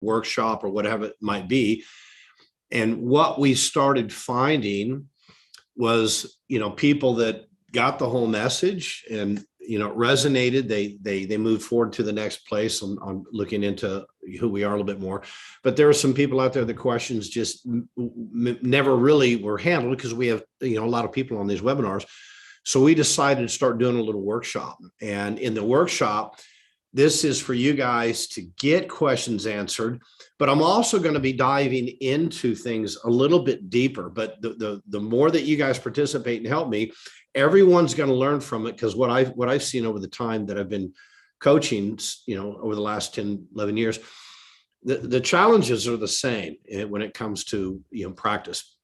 workshop or whatever it might be. And what we started finding was, people that got the whole message and, it resonated. They moved forward to the next place on looking into who we are a little bit more. But there are some people out there, the questions just never really were handled because we have, a lot of people on these webinars. So we decided to start doing a little workshop. And in the workshop, this is for you guys to get questions answered, but I'm also going to be diving into things a little bit deeper. But the more that you guys participate and help me, everyone's going to learn from it. Because what I've seen over the time that I've been coaching, over the last 10, 11 years, the challenges are the same when it comes to, practice.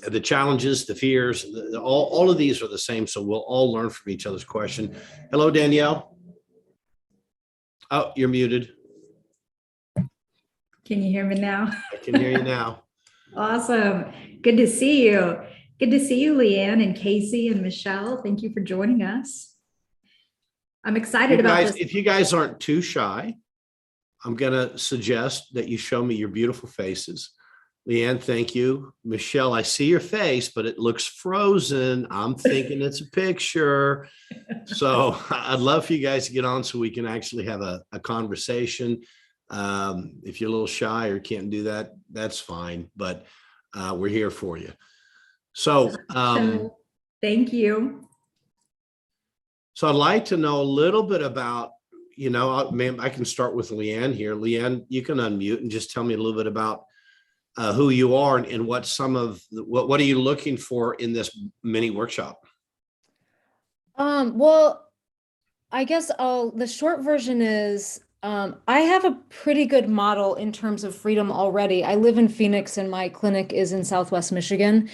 The challenges, the fears, all of these are the same. So we'll all learn from each other's question. Hello, Danielle. Oh, you're muted. Can you hear me now? I can hear you now. Awesome. Good to see you. Good to see you, Leanne and Casey and Michelle. Thank you for joining us. I'm excited about this. If you guys aren't too shy, I'm going to suggest that you show me your beautiful faces. Leanne, thank you. Michelle, I see your face, but it looks frozen. I'm thinking it's a picture. So I'd love for you guys to get on so we can actually have a conversation. If you're a little shy or can't do that, that's fine. But we're here for you. So thank you. So I'd like to know a little bit about, I can start with Leanne here. Leanne, you can unmute and just tell me a little bit about who you are and what what are you looking for in this mini workshop? Well, I guess the short version is I have a pretty good model in terms of freedom already. I live in Phoenix and my clinic is in Southwest Michigan.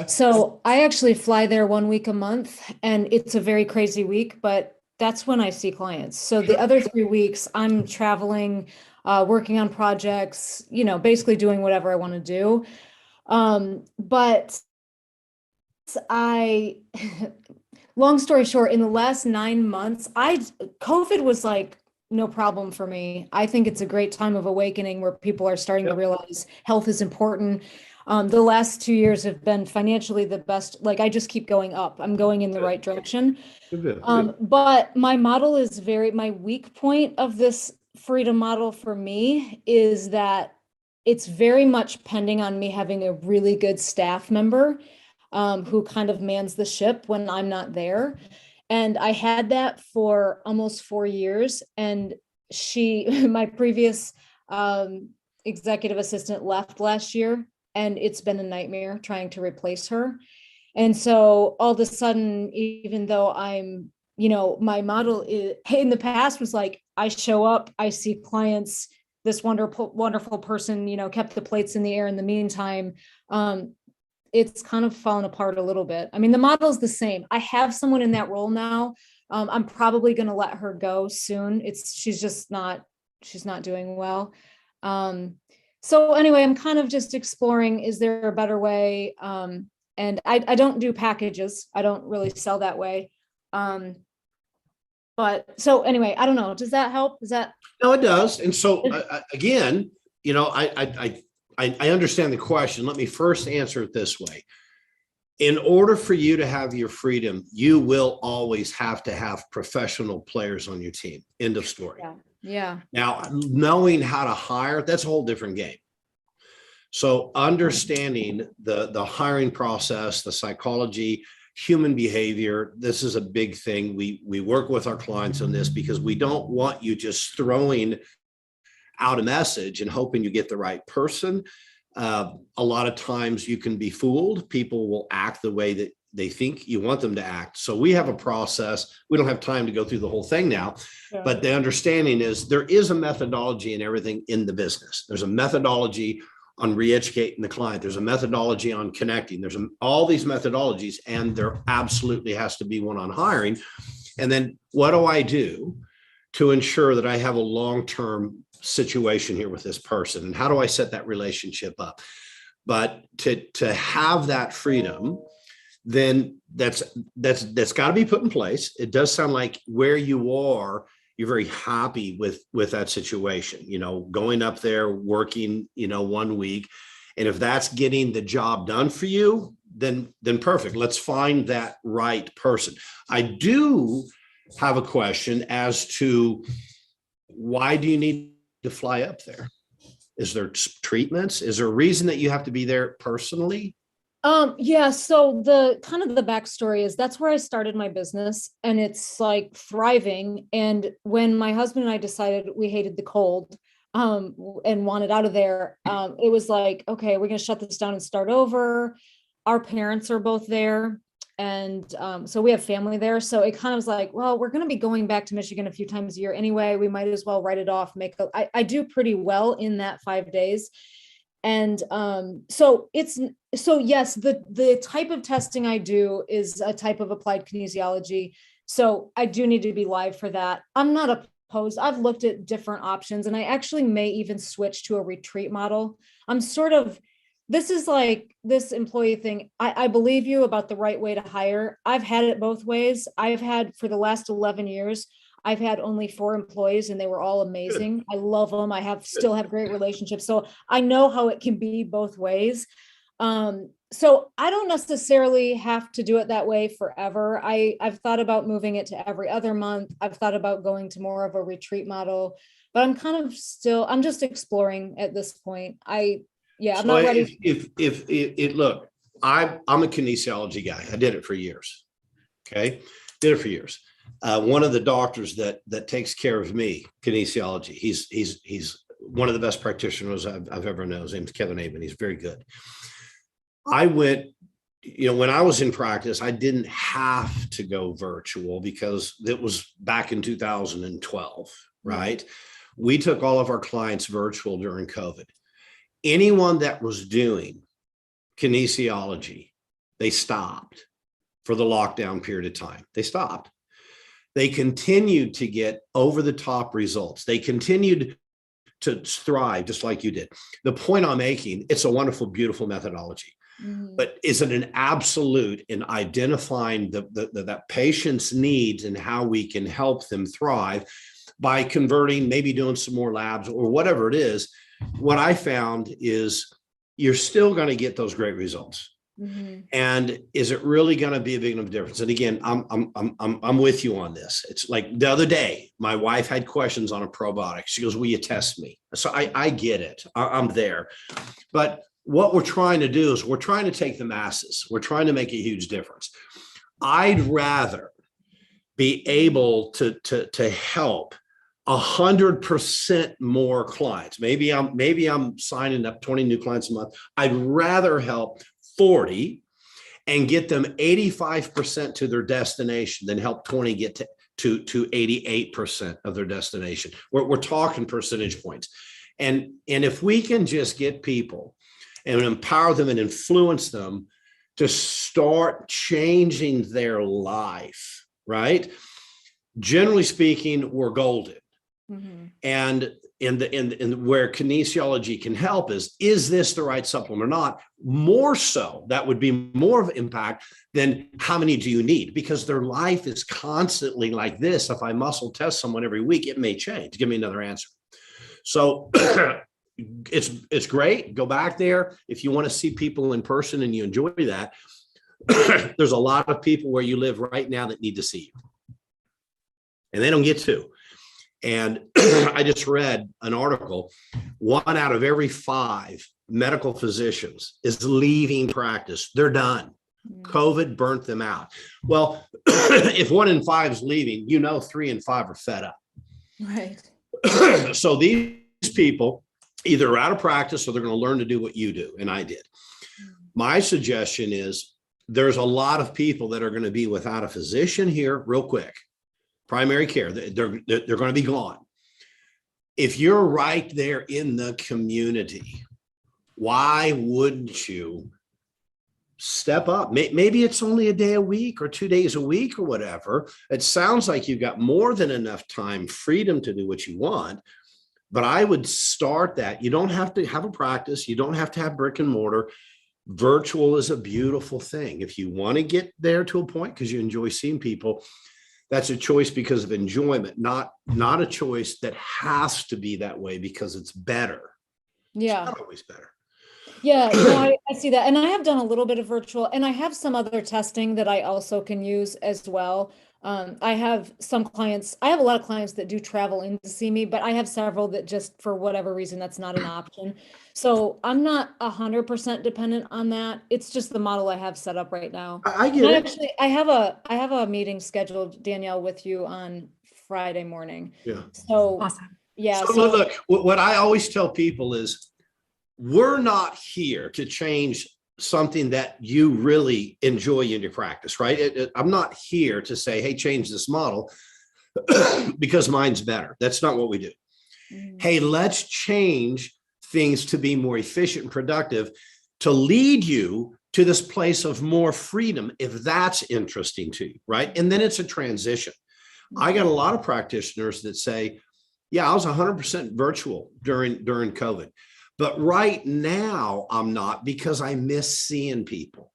So I actually fly there 1 week a month and it's a very crazy week, but that's when I see clients. So the other 3 weeks I'm traveling, working on projects, basically doing whatever I want to do. But long story short, in the last 9 months, COVID was like no problem for me. I think it's a great time of awakening where people are starting to realize health is important. The last 2 years have been financially the best. Like I just keep going up. I'm going in the right direction. But my model is my weak point of this freedom model for me is that it's very much pending on me having a really good staff member who kind of mans the ship when I'm not there. And I had that for almost 4 years. And my previous executive assistant left last year, and it's been a nightmare trying to replace her. And so all of a sudden, even though I'm, my model in the past was like, I show up, I see clients, this wonderful person, kept the plates in the air in the meantime. It's kind of fallen apart a little bit. I mean, the model's the same. I have someone in that role now. I'm probably going to let her go soon. She's not doing well. So anyway, I'm kind of just exploring, is there a better way? And I don't do packages. I don't really sell that way. But so anyway, I don't know. Does that help? No, it does. And so again, I understand the question. Let me first answer it this way. In order for you to have your freedom, you will always have to have professional players on your team. End of story. Yeah. Now, knowing how to hire, that's a whole different game. So understanding the hiring process, the psychology, human behavior, this is a big thing. We work with our clients on this because we don't want you just throwing out a message and hoping you get the right person. A lot of times you can be fooled. People will act the way that they think you want them to act. So we have a process. We don't have time to go through the whole thing now, but the understanding is there is a methodology in everything in the business. There's a methodology on re-educating the client. There's a methodology on connecting. There's all these methodologies, and there absolutely has to be one on hiring. And then what do I do to ensure that I have a long-term situation here with this person? And how do I set that relationship up? But to have that freedom, then that's got to be put in place. It does sound like where you are you're very happy with that situation, going up there, working, 1 week. And if that's getting the job done for you, then perfect. Let's find that right person. I do have a question as to why do you need to fly up there? Is there treatments? Is there a reason that you have to be there personally? Yeah, so the kind of the backstory is that's where I started my business, and it's like thriving. And when my husband and I decided we hated the cold, and wanted out of there, it was like, okay, we're gonna shut this down and start over. Our parents are both there, and so we have family there. So it kind of was like, well, we're gonna be going back to Michigan a few times a year anyway. We might as well write it off. I do pretty well in that 5 days. And so yes, the type of testing I do is a type of applied kinesiology. So I do need to be live for that. I'm not opposed. I've looked at different options, and I actually may even switch to a retreat model. This is like this employee thing. I believe you about the right way to hire. I've had it both ways. I've had, for the last 11 years, I've had only 4 employees, and they were all amazing. I love them. Still have great relationships. So I know how it can be both ways. So I don't necessarily have to do it that way forever. I've thought about moving it to every other month. I've thought about going to more of a retreat model, but I'm just exploring at this point. I'm not ready. Look, I'm a kinesiology guy. I did it for years. Okay. Did it for years. One of the doctors that takes care of me, kinesiology, he's one of the best practitioners I've ever known. His name's Kevin Aben. He's very good. I went, when I was in practice, I didn't have to go virtual because it was back in 2012, right? We took all of our clients virtual during COVID. Anyone that was doing kinesiology, they stopped for the lockdown period of time. They stopped. They continued to get over the top results. They continued to thrive just like you did. The point I'm making, it's a wonderful, beautiful methodology. But is it an absolute in identifying that patient's needs and how we can help them thrive by converting, maybe doing some more labs or whatever it is? What I found is you're still going to get those great results. And is it really going to be a big enough difference? And again, I'm with you on this. It's like the other day, my wife had questions on a probiotic. She goes, "Will you test me?" So I get it. I'm there. But what we're trying to do is we're trying to take the masses. We're trying to make a huge difference. I'd rather be able to help 100% more clients. Maybe I'm signing up 20 new clients a month. I'd rather help 40 and get them 85% to their destination than help 20 get to 88% of their destination. We're talking percentage points. And if we can just get people and empower them and influence them to start changing their life, right? Generally speaking, we're golden. And where kinesiology can help is this the right supplement or not? More so, that would be more of an impact than how many do you need? Because their life is constantly like this. If I muscle test someone every week, it may change. Give me another answer. So it's great. Go back there. If you want to see people in person and you enjoy that, there's a lot of people where you live right now that need to see you. And they don't get to. And I just read an article, 1 out of every 5 medical physicians is leaving practice. They're done. COVID burnt them out. Well, if 1 in 5 is leaving, 3 in 5 are fed up. Right. So these people either are out of practice or they're going to learn to do what you do. And I did. My suggestion is there's a lot of people that are going to be without a physician here real quick. Primary care, they're going to be gone. If you're right there in the community, why wouldn't you step up? Maybe it's only a day a week or 2 days a week or whatever. It sounds like you've got more than enough time, freedom to do what you want. But I would start that. You don't have to have a practice. You don't have to have brick and mortar. Virtual is a beautiful thing. If you want to get there to a point because you enjoy seeing people, that's a choice because of enjoyment, not a choice that has to be that way because it's better. Yeah. It's not always better. Yeah, no, I see that. And I have done a little bit of virtual, and I have some other testing that I also can use as well. I have some clients, I have a lot of clients that do travel in to see me, but I have several that just for whatever reason, that's not an option. So I'm not 100% dependent on that. It's just the model I have set up right now. I get And it. actually, I have a meeting scheduled, Danielle, with you on Friday morning. Yeah. So, Awesome. yeah. So look, what I always tell people is we're not here to change something that you really enjoy in your practice, right? I'm not here to say, hey, change this model because mine's better. That's not what we do. Hey, let's change things to be more efficient and productive to lead you to this place of more freedom, if that's interesting to you, right? And then it's a transition. I got a lot of practitioners that say, yeah, I was 100% virtual during COVID. But right now I'm not because I miss seeing people.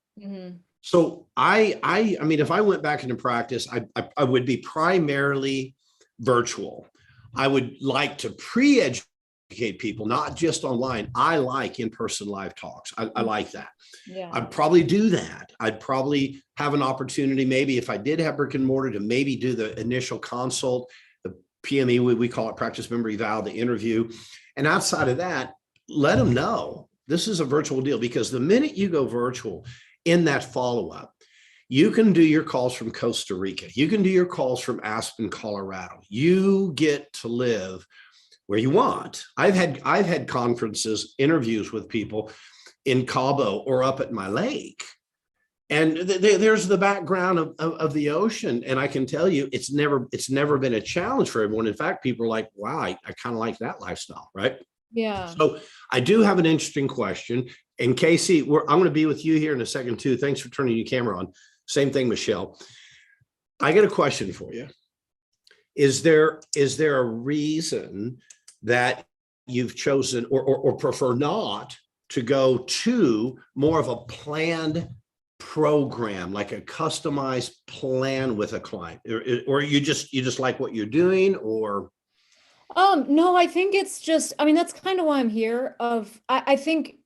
So I mean, if I went back into practice, I would be primarily virtual. I would like to pre-educate people, not just online. I like in-person live talks. I like that. Yeah. I'd probably do that. I'd probably have an opportunity, maybe if I did have brick and mortar, to maybe do the initial consult, the PME, we call it practice member eval, the interview. And outside of that, let them know this is a virtual deal, because the minute you go virtual in that follow-up, you can do your calls from Costa Rica. You can do your calls from Aspen, Colorado. You get to live where you want. I've had conferences, interviews with people in Cabo or up at my lake. And there's the background of the ocean. And I can tell you, it's never been a challenge for everyone. In fact, people are like, wow, I kind of like that lifestyle, right? Yeah. So I do have an interesting question. And Casey, I'm going to be with you here in a second too. Thanks for turning your camera on. Same thing, Michelle. I got a question for you. Is there a reason that you've chosen or prefer not to go to more of a planned program, like a customized plan with a client, or you just like what you're doing? Or No, I think it's just, I mean, that's kind of why I'm here. I think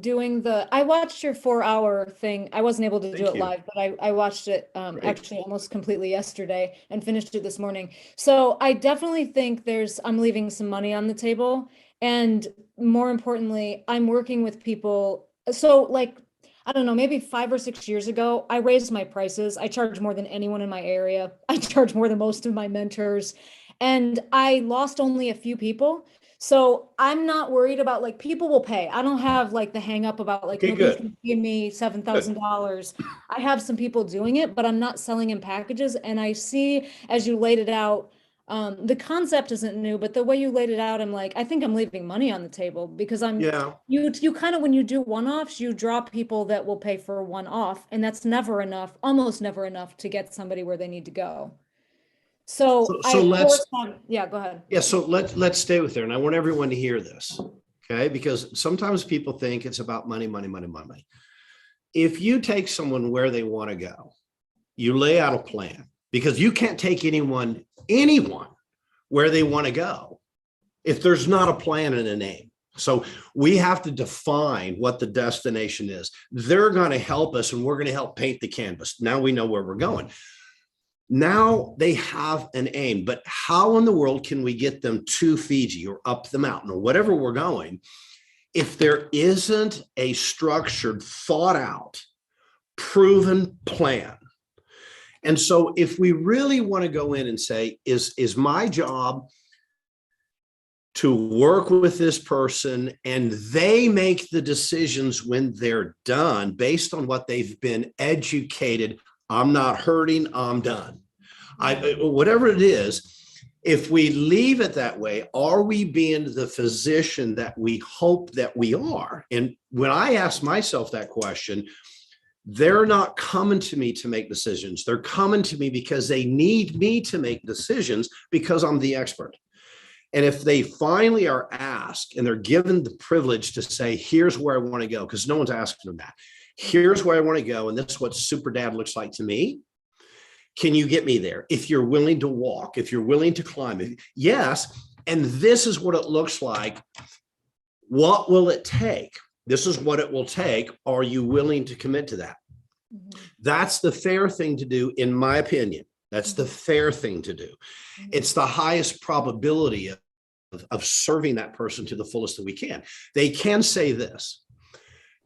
doing I watched your 4-hour thing. I wasn't able to do it live, but I watched it actually almost completely yesterday and finished it this morning. So I definitely think I'm leaving some money on the table. And more importantly, I'm working with people. So like, I don't know, maybe 5 or 6 years ago, I raised my prices. I charge more than anyone in my area. I charge more than most of my mentors. And I lost only a few people. So I'm not worried about, like, people will pay. I don't have like the hang up about like, nobody's gonna give me $7,000. I have some people doing it, but I'm not selling in packages. And I see, as you laid it out, the concept isn't new, but the way you laid it out, I'm like, I think I'm leaving money on the table, because you kind of, when you do one-offs, you draw people that will pay for one-off, and that's never enough, almost never enough to get somebody where they need to go. So let's, yeah, go ahead. Yeah. So let's stay with there. And I want everyone to hear this. Okay. Because sometimes people think it's about money, money, money, money. If you take someone where they want to go, you lay out a plan, because you can't take anyone where they want to go if there's not a plan and a name. So we have to define what the destination is. They're going to help us, and we're going to help paint the canvas. Now we know where we're going. Now they have an aim, but how in the world can we get them to Fiji or up the mountain or whatever we're going if there isn't a structured, thought out, proven plan? And so if we really want to go in and say, is my job to work with this person and they make the decisions when they're done based on what they've been educated, I'm not hurting, I'm done. Whatever it is, if we leave it that way, are we being the physician that we hope that we are? And when I ask myself that question, they're not coming to me to make decisions. They're coming to me because they need me to make decisions because I'm the expert. And if they finally are asked and they're given the privilege to say, here's where I want to go, because no one's asking them that. Here's where I want to go, and this is what super dad looks like to me. Can you get me there? If you're willing to walk, if you're willing to climb, yes. And this is what it looks like. What will it take? This is what it will take. Are you willing to commit to that? Mm-hmm. That's the fair thing to do, in my opinion. That's the fair thing to do. Mm-hmm. It's the highest probability of serving that person to the fullest that we can. They can say this,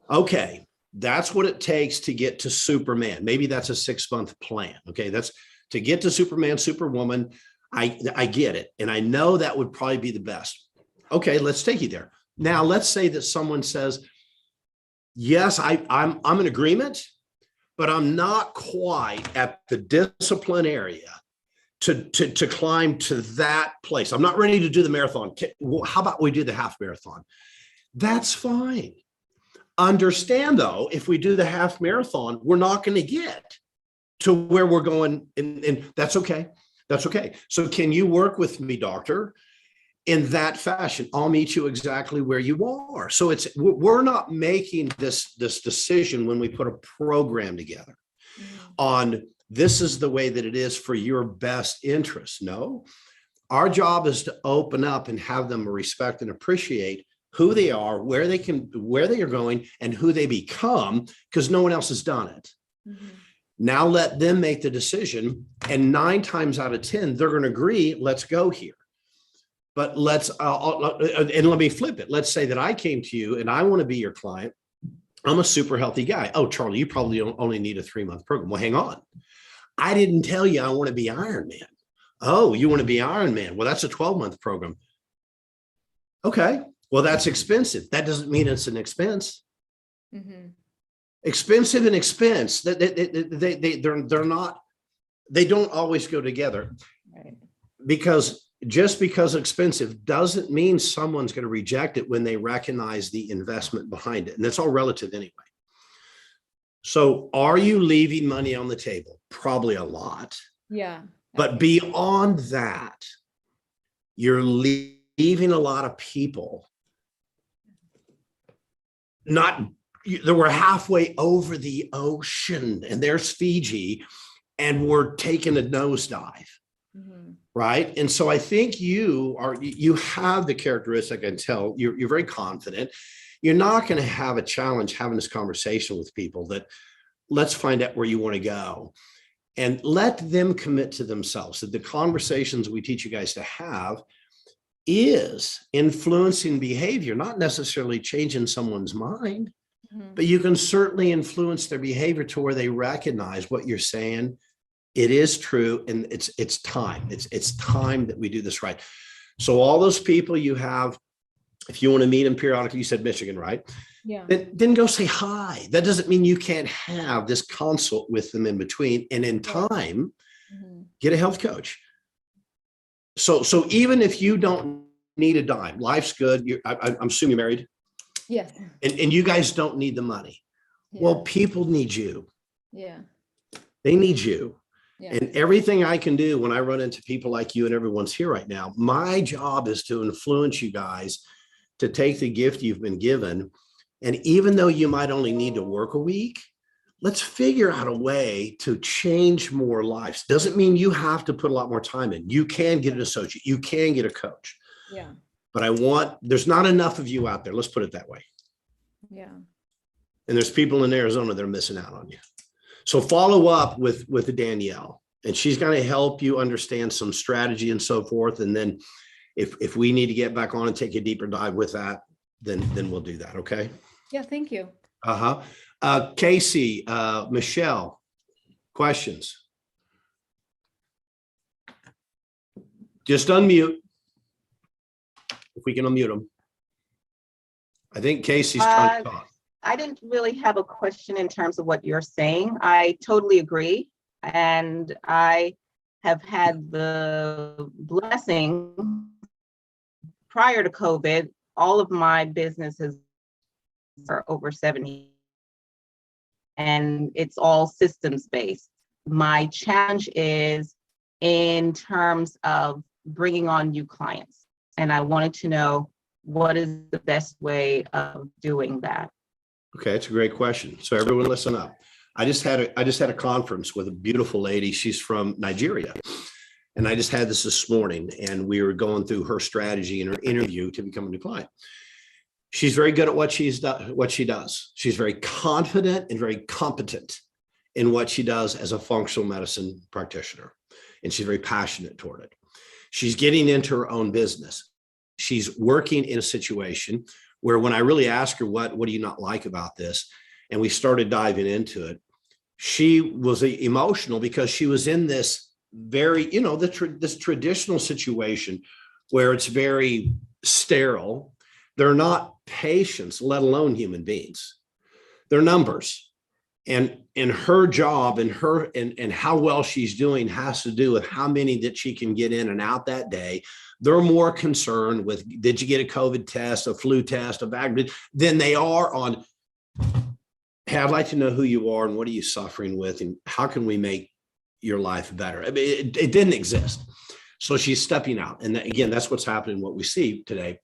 okay, that's what it takes to get to Superman. Maybe that's a 6-month plan. Okay, that's to get to Superman, Superwoman. I get it. And I know that would probably be the best. Okay, let's take you there. Now, let's say that someone says, yes, I'm in agreement, but I'm not quite at the discipline area to climb to that place. I'm not ready to do the marathon. How about we do the half marathon? That's fine. Understand, though, if we do the half marathon, we're not going to get to where we're going, and that's okay. That's okay. So can you work with me, doctor, in that fashion? I'll meet you exactly where you are. So we're not making this decision when we put a program together on this is the way that it is for your best interest. No, our job is to open up and have them respect and appreciate who they are, where they are going, and who they become, because no one else has done it. Mm-hmm. Now let them make the decision, and 9 times out of 10, they're going to agree, let's go here. But and let me flip it. Let's say that I came to you and I want to be your client. I'm a super healthy guy. Oh, Charlie, you probably only need a 3-month program. Well, hang on. I didn't tell you I want to be Iron Man. Oh, you want to be Iron Man? Well, that's a 12-month program. Okay. Well, that's expensive. That doesn't mean it's an expense. Mm-hmm. Expensive and expense. They're not. They don't always go together. Right. Because just because expensive doesn't mean someone's going to reject it when they recognize the investment behind it. And that's all relative anyway. So are you leaving money on the table? Probably a lot. Yeah. But beyond that, you're leaving a lot of people that we're halfway over the ocean, and there's Fiji, and we're taking a nosedive. Mm-hmm. Right. And so I think you have the characteristic, I can tell you're very confident. You're not going to have a challenge having this conversation with people that let's find out where you want to go and let them commit to themselves. That the conversations we teach you guys to have is influencing behavior, not necessarily changing someone's mind, mm-hmm. but you can certainly influence their behavior to where they recognize what you're saying. It is true, and it's time. It's time that we do this right. So all those people you have, if you want to meet them periodically, you said Michigan, right? Yeah. Then go say hi. That doesn't mean you can't have this consult with them in between, and in time, mm-hmm. get a health coach. So even if you don't need a dime, life's good. I'm assuming you're married. Yes. And you guys don't need the money. Yeah. Well, people need you. Yeah. They need you. Yeah. And everything I can do when I run into people like you and everyone's here right now, my job is to influence you guys to take the gift you've been given. And even though you might only need to work a week, let's figure out a way to change more lives. Doesn't mean you have to put a lot more time in. You can get an associate. You can get a coach. Yeah. But there's not enough of you out there. Let's put it that way. Yeah. And there's people in Arizona that are missing out on you. So follow up with Danielle, and she's going to help you understand some strategy and so forth. And then if we need to get back on and take a deeper dive with that, then we'll do that. Okay. Yeah. Thank you. Casey, Michelle, questions? Just unmute. If we can unmute them. I think Casey's trying to talk. I didn't really have a question in terms of what you're saying. I totally agree. And I have had the blessing prior to COVID, all of my businesses are over 70 and it's all systems based. My challenge is in terms of bringing on new clients. And I wanted to know what is the best way of doing that? Okay, it's a great question. So everyone listen up. I just had a conference with a beautiful lady. She's from Nigeria. And I just had this morning, and we were going through her strategy in her interview to become a new client. She's very good at what she does. She's very confident and very competent in what she does as a functional medicine practitioner. And she's very passionate toward it. She's getting into her own business. She's working in a situation where when I really asked her, what do you not like about this? And we started diving into it. She was emotional because she was in this very, this traditional situation where it's very sterile. They're not patients, let alone human beings. They're numbers. And her job and how well she's doing has to do with how many that she can get in and out that day. They're more concerned with, did you get a COVID test, a flu test, a vaccine, than they are on, hey, I'd like to know who you are and what are you suffering with and how can we make your life better? I mean, it didn't exist. So she's stepping out. And again, that's what's happening, what we see today.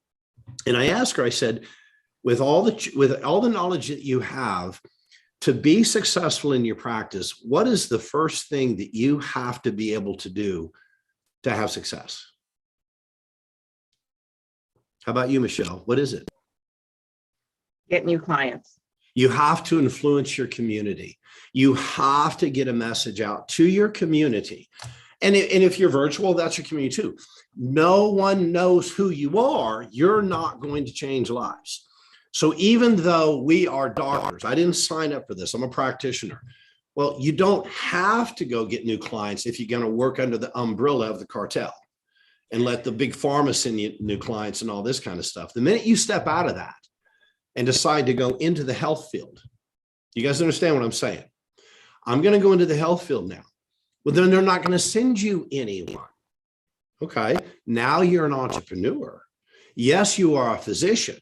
And I asked her, I said, with all the knowledge that you have, to be successful in your practice, what is the first thing that you have to be able to do to have success? How about you, Michelle? What is it? Get new clients. You have to influence your community. You have to get a message out to your community. And if you're virtual, that's your community too. No one knows who you are. You're not going to change lives. So even though we are doctors, I didn't sign up for this, I'm a practitioner. Well, you don't have to go get new clients if you're going to work under the umbrella of the cartel and let the big pharma send you new clients and all this kind of stuff. The minute you step out of that and decide to go into the health field, you guys understand what I'm saying? I'm going to go into the health field now. Well, then they're not going to send you anyone. Okay. Now you're an entrepreneur. Yes, you are a physician,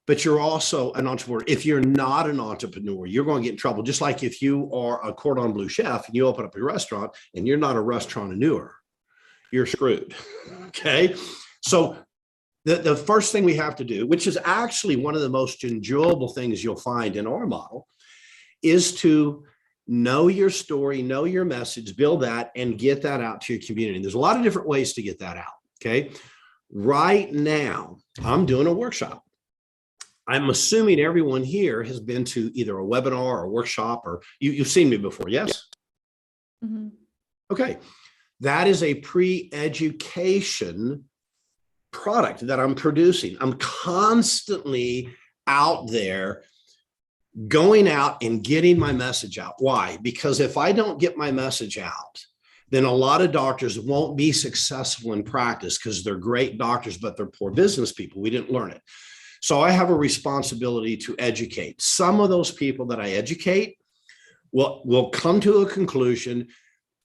but you're also an entrepreneur. If you're not an entrepreneur, you're going to get in trouble. Just like if you are a cordon bleu chef and you open up your restaurant and you're not a restauranteur, you're screwed. Okay. So the first thing we have to do, which is actually one of the most enjoyable things you'll find in our model, is to know your story, know your message, build that, and get that out to your community. There's a lot of different ways to get that out. Okay. Right now, I'm doing a workshop. I'm assuming everyone here has been to either a webinar or a workshop, or you've seen me before, yes? Mm-hmm. Okay. That is a pre-education product that I'm producing. I'm constantly out there going out and getting my message out. Why? Because if I don't get my message out, then a lot of doctors won't be successful in practice because they're great doctors, but they're poor business people. We didn't learn it. So I have a responsibility to educate. Some of those people that I educate will come to a conclusion.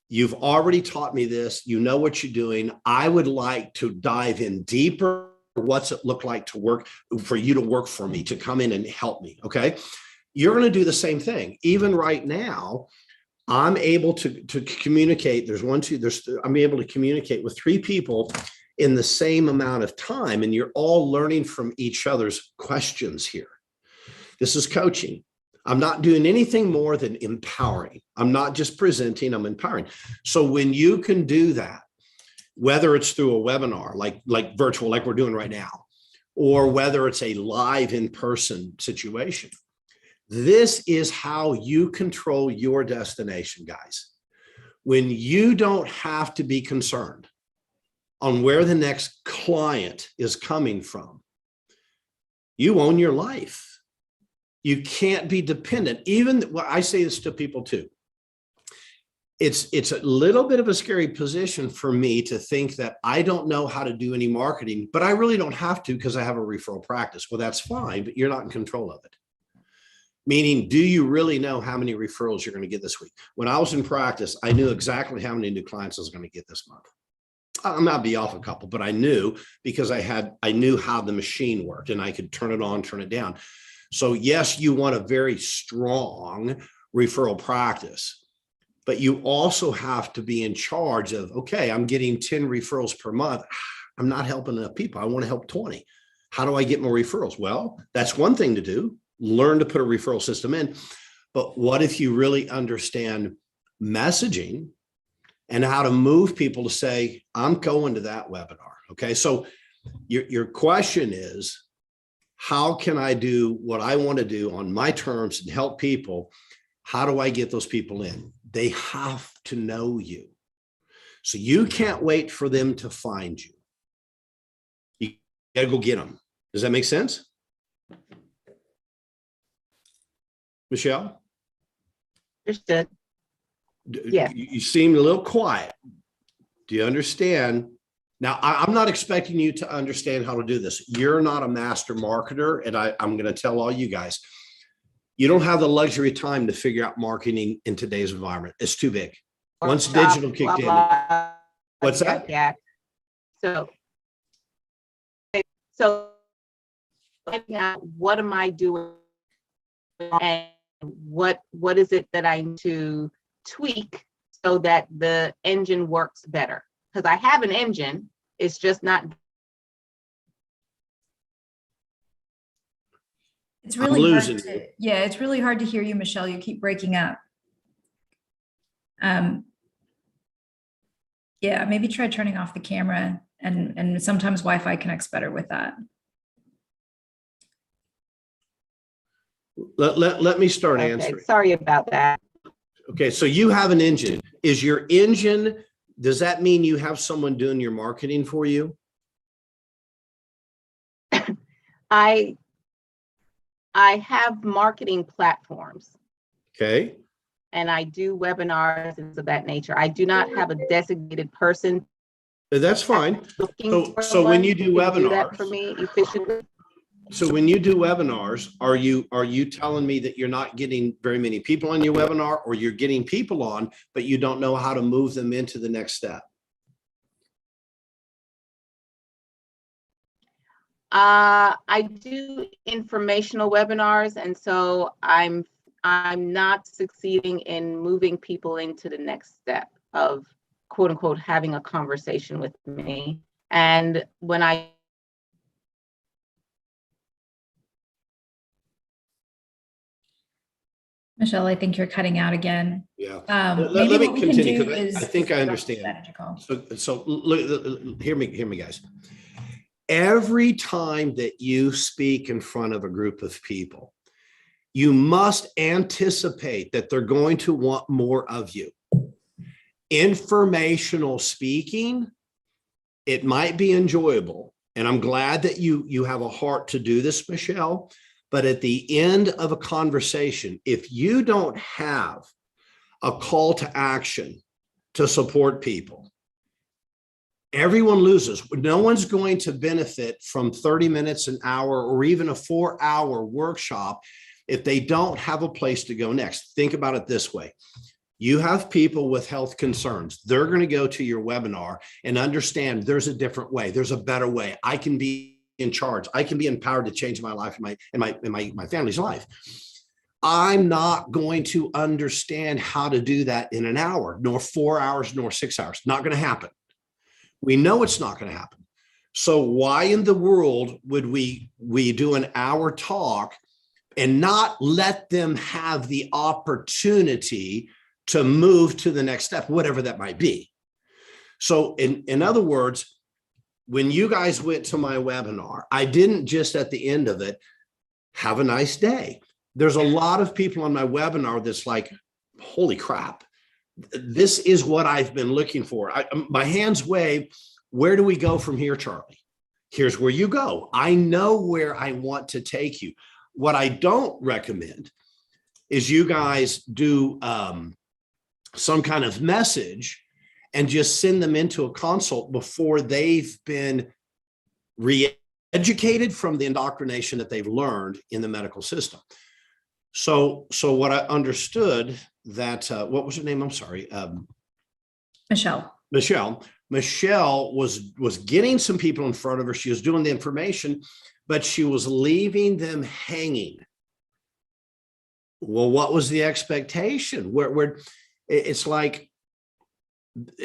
You've already taught me this. You know what you're doing. I would like to dive in deeper. What's it look like to work for you to work for me, to come in and help me? Okay. You're going to do the same thing. Even right now, I'm able to communicate. I'm able to communicate with 3 people in the same amount of time, and you're all learning from each other's questions here. This is coaching. I'm not doing anything more than empowering. I'm not just presenting, I'm empowering. So when you can do that, whether it's through a webinar, like virtual, like we're doing right now, or whether it's a live in-person situation, this is how you control your destination, guys. When you don't have to be concerned on where the next client is coming from, you own your life. You can't be dependent. Even, well, I say this to people too. It's a little bit of a scary position for me to think that I don't know how to do any marketing, but I really don't have to because I have a referral practice. Well, that's fine, but you're not in control of it. Meaning, do you really know how many referrals you're going to get this week? When I was in practice, I knew exactly how many new clients I was going to get this month. I might be off a couple, but I knew because I knew how the machine worked and I could turn it on, turn it down. So yes, you want a very strong referral practice, but you also have to be in charge of, okay, I'm getting 10 referrals per month. I'm not helping enough people. I want to help 20. How do I get more referrals? Well, that's one thing to do. Learn to put a referral system in. But what if you really understand messaging and how to move people to say, I'm going to that webinar? Okay. So your question is, how can I do what I want to do on my terms and help people? How do I get those people in? They have to know you. So you can't wait for them to find you. You got to go get them. Does that make sense? Michelle? Understood. Yes. You seemed a little quiet. Do you understand? Now, I'm not expecting you to understand how to do this. You're not a master marketer, and I'm going to tell all you guys, you don't have the luxury of time to figure out marketing in today's environment. It's too big. Once digital kicked in. What's that? Yeah. So what am I doing, and what is it that I need to tweak so that the engine works better? Because I have an engine, it's just not. It's really hard to, yeah, it's really hard to hear you, Michelle. You keep breaking up. Yeah, maybe try turning off the camera, and sometimes Wi-Fi connects better with that. Let me start answering. Sorry about that. Okay, so you have an engine. Is your engine, does that mean you have someone doing your marketing for you? I have marketing platforms. Okay. And I do webinars and of that nature. I do not have a designated person. That's fine. So when you do webinars, do that for me efficiently. So when you do webinars, are you telling me that you're not getting very many people on your webinar, or you're getting people on, but you don't know how to move them into the next step? I do informational webinars, and so I'm not succeeding in moving people into the next step of quote unquote having a conversation with me. And when I Michelle, I think you're cutting out again. Yeah. Maybe let me what we continue, can do is I think I understand. So look, hear me, guys. Every time that you speak in front of a group of people, you must anticipate that they're going to want more of you. Informational speaking, it might be enjoyable, and I'm glad that you have a heart to do this, Michelle. But at the end of a conversation, if you don't have a call to action to support people, everyone loses. No one's going to benefit from 30 minutes, an hour, or even a 4-hour workshop if they don't have a place to go next. Think about it this way. You have people with health concerns. They're going to go to your webinar and understand there's a different way. There's a better way. I can be in charge. I can be empowered to change my life and my family's life. I'm not going to understand how to do that in an hour, nor 4 hours, nor 6 hours. Not going to happen. We know it's not going to happen. So why in the world would we do an hour talk and not let them have the opportunity to move to the next step, whatever that might be? So in other words, when you guys went to my webinar, I didn't just at the end of it, have a nice day. There's a lot of people on my webinar that's like, holy crap, this is what I've been looking for. My hands wave. Where do we go from here, Charlie? Here's where you go. I know where I want to take you. What I don't recommend is you guys do some kind of message and just send them into a consult before they've been re-educated from the indoctrination that they've learned in the medical system. So what I understood that, what was her name? I'm sorry. Michelle was getting some people in front of her. She was doing the information, but she was leaving them hanging. Well, what was the expectation? Where it's like,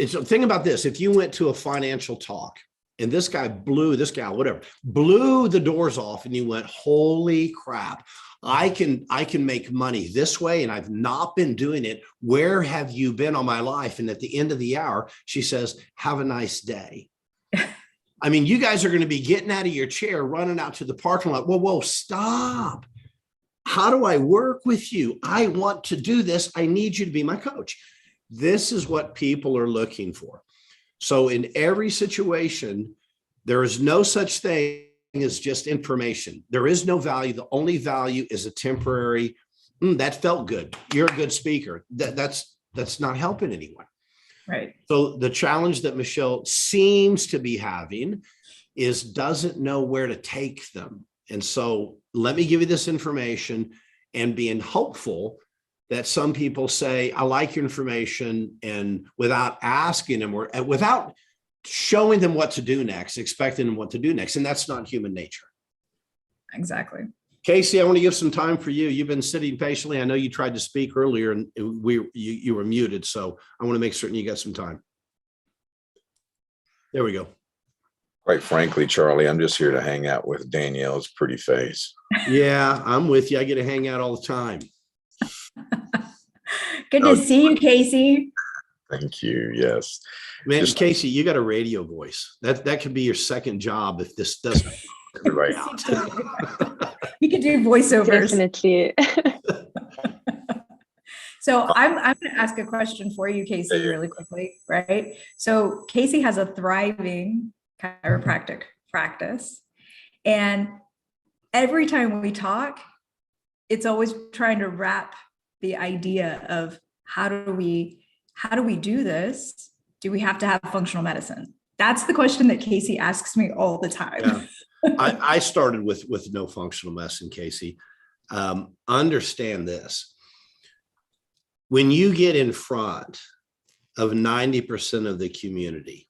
think about this. If you went to a financial talk And this guy this gal, whatever, blew the doors off. And you went, holy crap, I can make money this way. And I've not been doing it. Where have you been all my life? And at the end of the hour, she says, have a nice day. I mean, you guys are going to be getting out of your chair, running out to the parking lot. Whoa, stop. How do I work with you? I want to do this. I need you to be my coach. This is what people are looking for. So in every situation, there is no such thing as just information. There is no value. The only value is a temporary, that felt good. You're a good speaker. That's not helping anyone. Right. So the challenge that Michelle seems to be having is doesn't know where to take them. And so let me give you this information, and being hopeful that some people say, I like your information, and without asking them or without showing them what to do next, expecting them what to do next. And that's not human nature. Exactly. Casey, I want to give some time for you. You've been sitting patiently. I know you tried to speak earlier and you were muted. So I want to make certain you got some time. There we go. Quite frankly, Charlie, I'm just here to hang out with Danielle's pretty face. Yeah, I'm with you. I get to hang out all the time. Good to see you, Casey. Thank you. Yes. Man, Casey, you got a radio voice. That could be your second job if this doesn't right out. You could do voiceovers. Definitely. So I'm going to ask a question for you, Casey, really quickly, right? So Casey has a thriving chiropractic practice, and every time we talk, it's always trying to wrap the idea of how do we do this? Do we have to have functional medicine? That's the question that Casey asks me all the time. Yeah. I started with no functional medicine, Casey. Understand this. When you get in front of 90% of the community,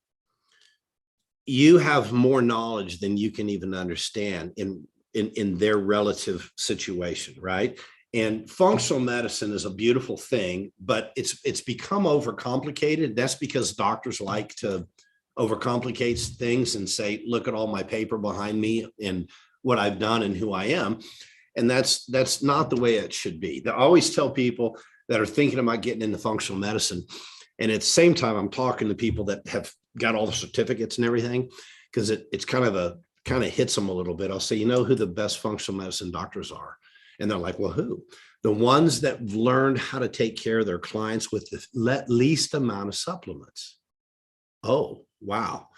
you have more knowledge than you can even understand in their relative situation, right? And functional medicine is a beautiful thing, but it's become overcomplicated. That's because doctors like to overcomplicate things and say, look at all my paper behind me and what I've done and who I am. And that's not the way it should be. I always tell people that are thinking about getting into functional medicine, and at the same time, I'm talking to people that have got all the certificates and everything, because it's kind of hits them a little bit. I'll say, you know who the best functional medicine doctors are? And they're like, well, who? The ones that learned how to take care of their clients with the least amount of supplements. Oh, wow.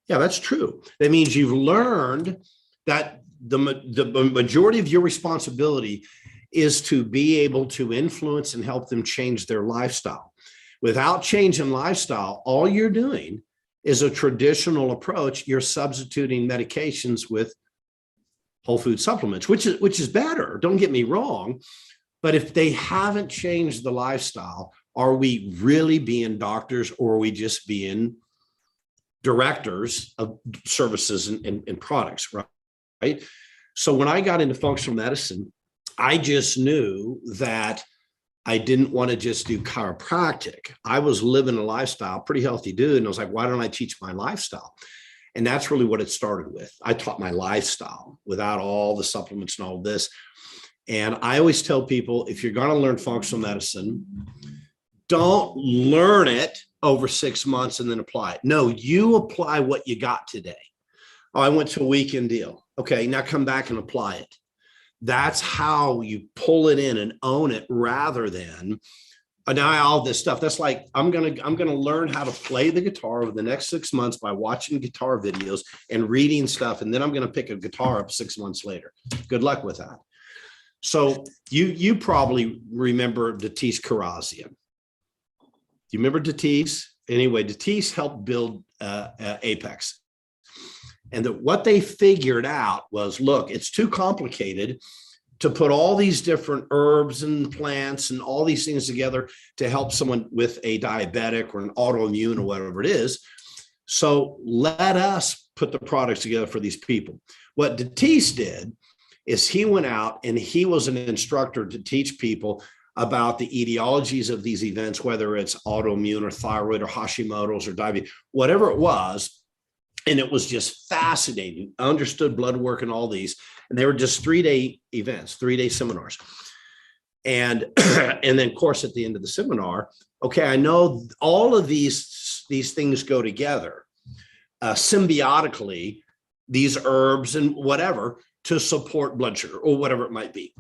Yeah, that's true. That means you've learned that the majority of your responsibility is to be able to influence and help them change their lifestyle. Without changing lifestyle, all you're doing is a traditional approach. You're substituting medications with whole food supplements, which is better. Don't get me wrong. But if they haven't changed the lifestyle, are we really being doctors, or are we just being directors of services and products, right? So when I got into functional medicine, I just knew that I didn't want to just do chiropractic. I was living a lifestyle, pretty healthy dude. And I was like, why don't I teach my lifestyle? And that's really what it started with. I taught my lifestyle without all the supplements and all this. And I always tell people, if you're going to learn functional medicine, don't learn it over 6 months and then apply it. No, you apply what you got today. Oh, I went to a weekend deal. Okay, now come back and apply it. That's how you pull it in and own it, rather than now all this stuff. That's like, I'm gonna learn how to play the guitar over the next 6 months by watching guitar videos and reading stuff, and then I'm gonna pick a guitar up 6 months later. Good luck with that. So you probably remember Datis Karazian. Do you remember Datis? Anyway, Datis helped build Apex. And what they figured out was, look, it's too complicated to put all these different herbs and plants and all these things together to help someone with a diabetic or an autoimmune or whatever it is. So let us put the products together for these people. What Datis did is he went out and he was an instructor to teach people about the etiologies of these events, whether it's autoimmune or thyroid or Hashimoto's or diabetes, whatever it was. And it was just fascinating. I understood blood work and all these. And they were just 3-day events, 3-day seminars. And, and then of course, at the end of the seminar, okay, I know all of these things go together symbiotically, these herbs and whatever, to support blood sugar or whatever it might be.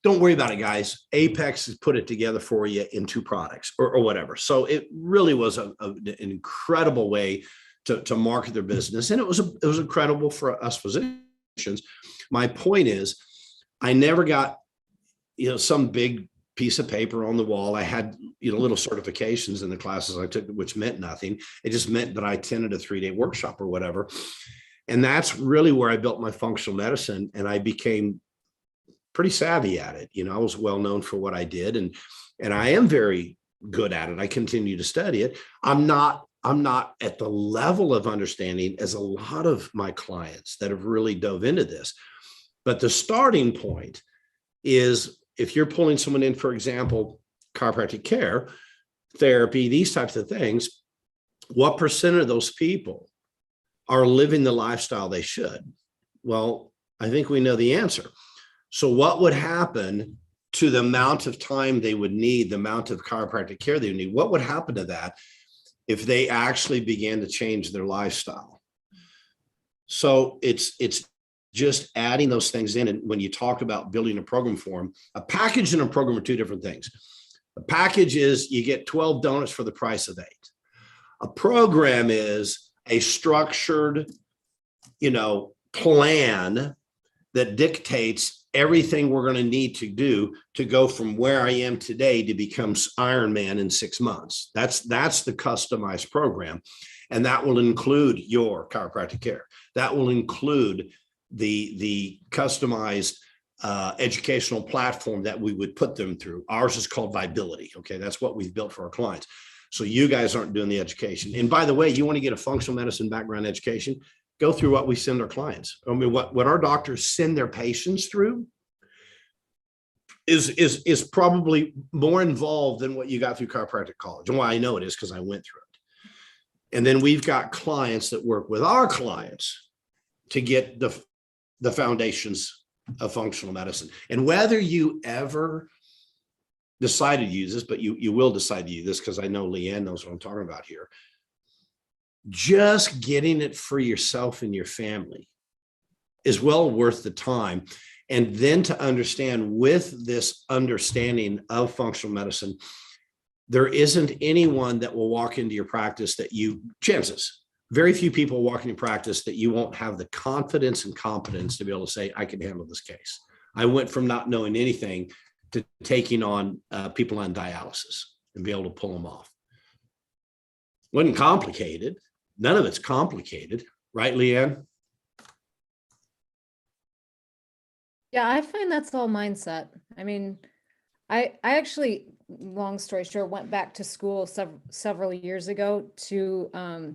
Don't worry about it, guys. Apex has put it together for you in 2 products or whatever. So it really was an incredible way to market their business. And it was incredible for us physicians. My point is, I never got, some big piece of paper on the wall. I had, little certifications in the classes I took, which meant nothing. It just meant that I attended a 3-day workshop or whatever. And that's really where I built my functional medicine. And I became pretty savvy at it. I was well known for what I did, and I am very good at it. I continue to study it. I'm not at the level of understanding as a lot of my clients that have really dove into this. But the starting point is, if you're pulling someone in, for example, chiropractic care, therapy, these types of things, what percent of those people are living the lifestyle they should? Well, I think we know the answer. So what would happen to the amount of time they would need, the amount of chiropractic care they would need? What would happen to that if they actually began to change their lifestyle? So it's just adding those things in. And when you talk about building a program for them, a package and a program are 2 different things. A package is you get 12 donuts for the price of 8. A program is a structured, plan that dictates everything we're going to need to do to go from where I am today to become Iron Man in 6 months. That's the customized program. And that will include your chiropractic care. That will include the customized educational platform that we would put them through. Ours is called Viability. Okay. That's what we've built for our clients. So you guys aren't doing the education. And by the way, you want to get a functional medicine background education, go through what we send our clients. I mean, what our doctors send their patients through is probably more involved than what you got through chiropractic college. And why I know it is because I went through it. And then we've got clients that work with our clients to get the foundations of functional medicine. And whether you ever decide to use this, but you will decide to use this, because I know Leanne knows what I'm talking about here. Just getting it for yourself and your family is well worth the time. And then to understand, with this understanding of functional medicine, there isn't anyone that will walk into your practice that very few people walk into practice that you won't have the confidence and competence to be able to say, I can handle this case. I went from not knowing anything to taking on people on dialysis and be able to pull them off. Wasn't complicated. None of it's complicated, right, Leanne? Yeah, I find that's all mindset. I mean, I actually, long story short, went back to school several years ago to,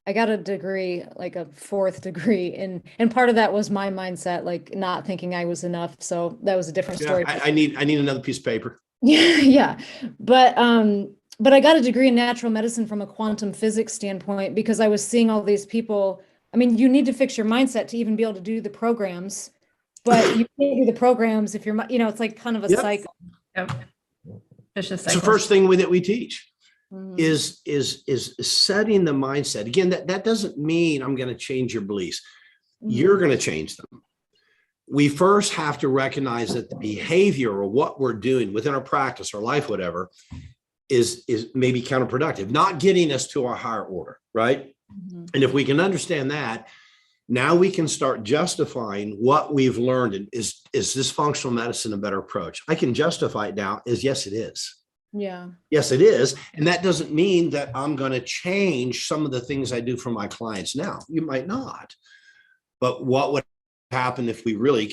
I got a degree, like a 4th degree, and part of that was my mindset, like not thinking I was enough. So that was a different story. I need another piece of paper. Yeah. But I got a degree in natural medicine from a quantum physics standpoint, because I was seeing all these people. I mean, you need to fix your mindset to even be able to do the programs, but you can't do the programs if you're, it's like kind of a cycle. Yep. It's just It's the first thing that we teach is setting the mindset. Again, that doesn't mean I'm going to change your beliefs. You're going to change them. We first have to recognize that the behavior or what we're doing within our practice or life, whatever, is maybe counterproductive, not getting us to our higher order, right? And if we can understand that, now we can start justifying what we've learned. And is this functional medicine a better approach? I can justify it now as yes, it is. Yeah. Yes, it is. And that doesn't mean that I'm going to change some of the things I do for my clients now. You might not. But what would happen if we really,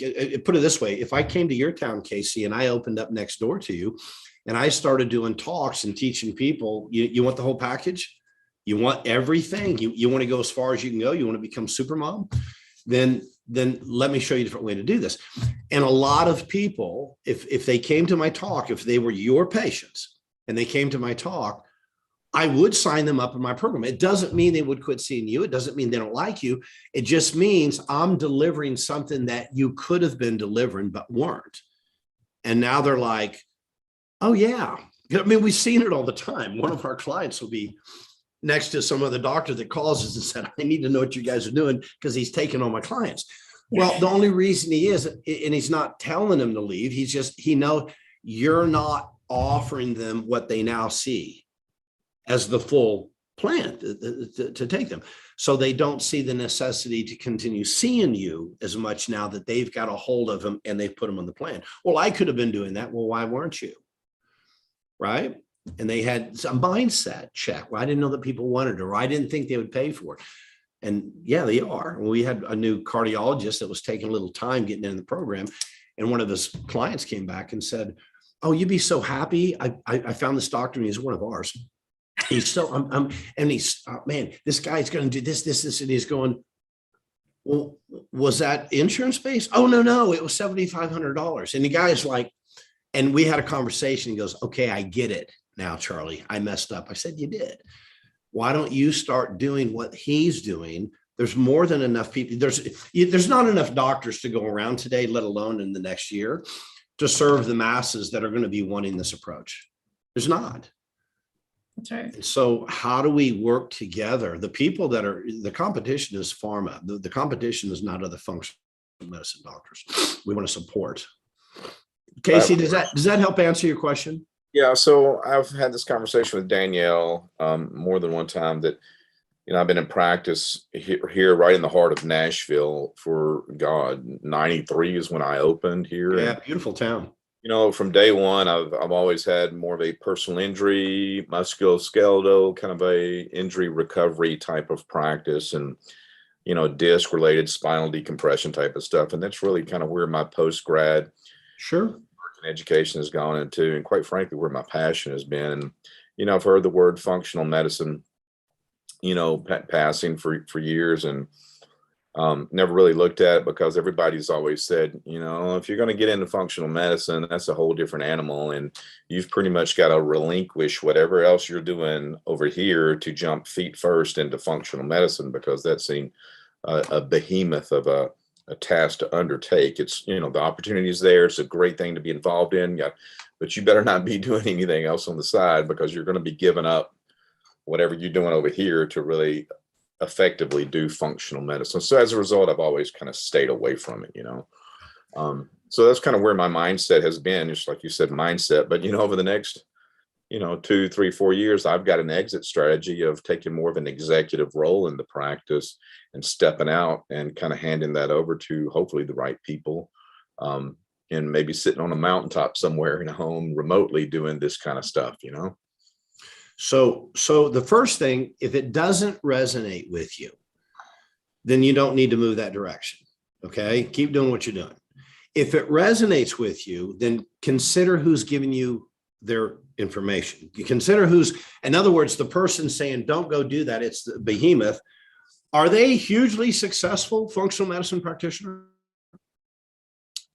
put it this way, if I came to your town, Casey, and I opened up next door to you and I started doing talks and teaching people, you want the whole package? You want everything? You want to go as far as you can go? You want to become super mom? Then let me show you a different way to do this. And a lot of people, if they came to my talk, if they were your patients and they came to my talk, I would sign them up in my program. It doesn't mean they would quit seeing you. It doesn't mean they don't like you. It just means I'm delivering something that you could have been delivering, but weren't. And now they're like, oh yeah. I mean, we've seen it all the time. One of our clients will be next to some other doctor that calls us and said, I need to know what you guys are doing because he's taking all my clients. Well, the only reason he is, and he's not telling them to leave, he knows you're not offering them what they now see as the full plan to take them. So they don't see the necessity to continue seeing you as much now that they've got a hold of them and they've put them on the plan. Well, I could have been doing that. Well, why weren't you? Right? And they had some mindset check. Well, I didn't know that people wanted it, or I didn't think they would pay for it. And yeah, they are. We had a new cardiologist that was taking a little time getting in the program. And one of his clients came back and said, oh, you'd be so happy. I found this doctor and he's one of ours. He's so, and he's, man, this guy's going to do this. And he's going, well, was that insurance based? Oh, no, it was $7,500. And the guy's like, and we had a conversation. He goes, okay, I get it now, Charlie. I messed up. I said, you did. Why don't you start doing what he's doing? There's more than enough people. There's not enough doctors to go around today, let alone in the next year, to serve the masses that are going to be wanting this approach. There's not. That's right. And so how do we work together? The people that are, the competition is pharma. The competition is not other functional medicine doctors. We want to support. Casey, does that help answer your question? Yeah, so I've had this conversation with Danielle more than one time that, I've been in practice here right in the heart of Nashville for, 93 is when I opened here. Yeah, beautiful town. From day one, I've always had more of a personal injury, musculoskeletal kind of a injury recovery type of practice, and, disc related spinal decompression type of stuff. And that's really kind of where my post-grad education has gone into, and quite frankly, where my passion has been. And, I've heard the word functional medicine, passing for years, and never really looked at it because everybody's always said, if you're going to get into functional medicine, that's a whole different animal. And you've pretty much got to relinquish whatever else you're doing over here to jump feet first into functional medicine, because that's a behemoth of a task to undertake. It's, the opportunity is there. It's a great thing to be involved in, but you better not be doing anything else on the side, because you're going to be giving up whatever you're doing over here to really effectively do functional medicine. So as a result, I've always kind of stayed away from it, so that's kind of where my mindset has been, just like you said, mindset. But, over the next, 2, 3, 4 years, I've got an exit strategy of taking more of an executive role in the practice and stepping out and kind of handing that over to hopefully the right people, and maybe sitting on a mountaintop somewhere in a home remotely doing this kind of stuff, So the first thing, if it doesn't resonate with you, then you don't need to move that direction. Okay. Keep doing what you're doing. If it resonates with you, then consider who's giving you their information. You consider in other words, the person saying, don't go do that, it's the behemoth. Are they hugely successful functional medicine practitioner?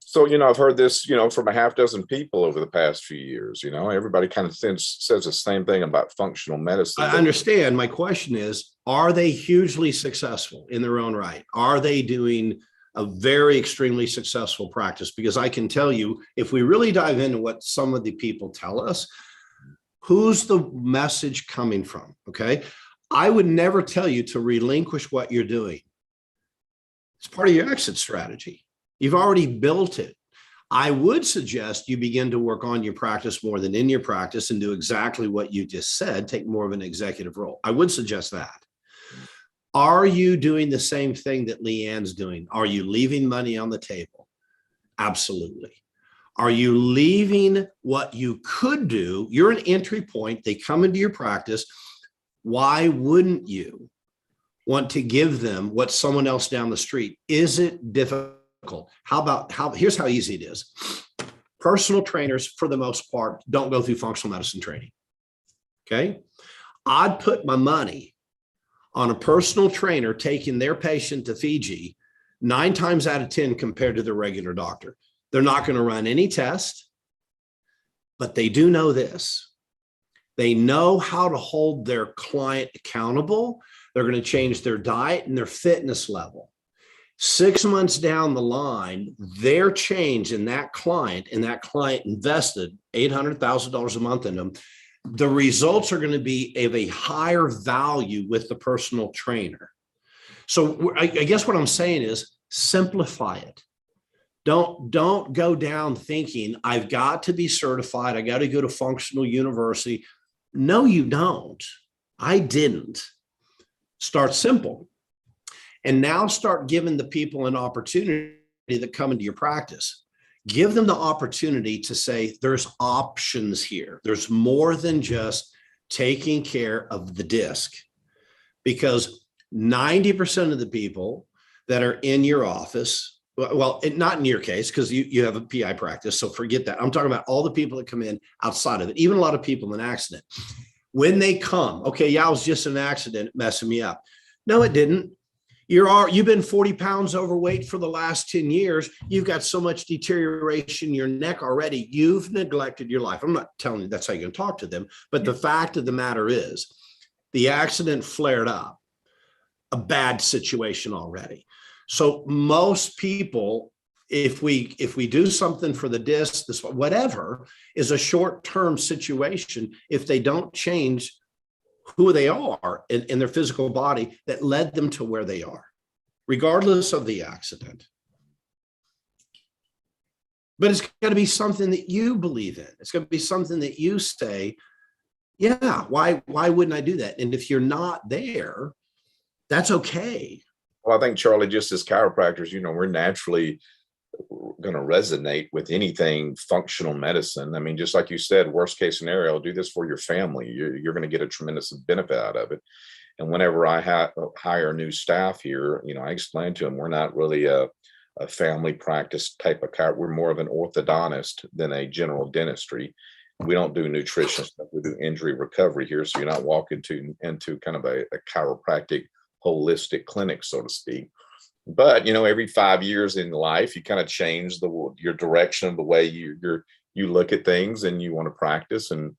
So, I've heard this, from a half dozen people over the past few years. Everybody kind of says the same thing about functional medicine. I understand. My question is, are they hugely successful in their own right? Are they doing a very extremely successful practice? Because I can tell you, if we really dive into what some of the people tell us, who's the message coming from? Okay. I would never tell you to relinquish what you're doing. It's part of your exit strategy. You've already built it. I would suggest you begin to work on your practice more than in your practice and do exactly what you just said, take more of an executive role. I would suggest that. Are you doing the same thing that Leanne's doing? Are you leaving money on the table? Absolutely. Are you leaving what you could do? You're an entry point. They come into your practice. Why wouldn't you want to give them what someone else down the street? Is it difficult? Here's how easy it is. Personal trainers, for the most part, don't go through functional medicine training. Okay. I'd put my money on a personal trainer taking their patient to Fiji 9 times out of 10 compared to the regular doctor. They're not going to run any test, but they do know this. They know how to hold their client accountable. They're going to change their diet and their fitness level. 6 months down the line, their change in that client, and that client invested $800,000 a month in them, the results are going to be of a higher value with the personal trainer. So I guess what I'm saying is simplify it. Don't go down thinking I've got to be certified. I got to go to functional university. No, you don't. I didn't. Start simple. And now start giving the people an opportunity that come into your practice. Give them the opportunity to say, there's options here. There's more than just taking care of the disc, because 90% of the people that are in your office, well, not in your case, because you have a PI practice, so forget that. I'm talking about all the people that come in outside of it, even a lot of people in an accident. When they come, okay, yeah, it was just an accident messing me up. No, it didn't. You've been 40 pounds overweight for the last 10 years. You've got so much deterioration in your neck already. You've neglected your life. I'm not telling you that's how you're going to talk to them, but the fact of the matter is the accident flared up, a bad situation already. So most people, if we do something for the disc, this whatever is a short-term situation, if they don't change who they are in their physical body that led them to where they are, regardless of the accident. But it's got to be something that you believe in. It's going to be something that you say, yeah, why wouldn't I do that? And if you're not there, that's okay. Well, I think, Charlie, just as chiropractors, we're naturally going to resonate with anything functional medicine. I mean, just like you said, worst case scenario, do this for your family. You're going to get a tremendous benefit out of it. And whenever I hire new staff here, I explain to them, we're not really a family practice type of chiropractor. We're more of an orthodontist than a general dentistry. We don't do nutrition stuff. We do injury recovery here. So you're not walking into kind of a chiropractic holistic clinic, so to speak. But, every 5 years in life, you kind of change your direction of the way you look at things and you want to practice. And,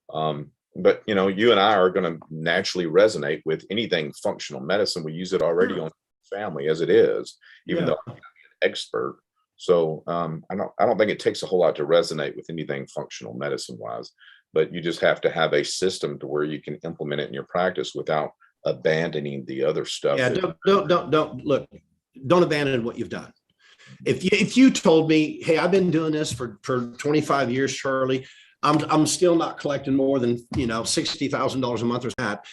but, you and I are going to naturally resonate with anything functional medicine. We use it already on family as it is, even though I'm not an expert. So I don't think it takes a whole lot to resonate with anything functional medicine wise, but you just have to have a system to where you can implement it in your practice without abandoning the other stuff. Yeah, don't abandon what you've done. If you told me, hey, I've been doing this for 25 years, Charlie, I'm still not collecting more than $60,000 a month or that,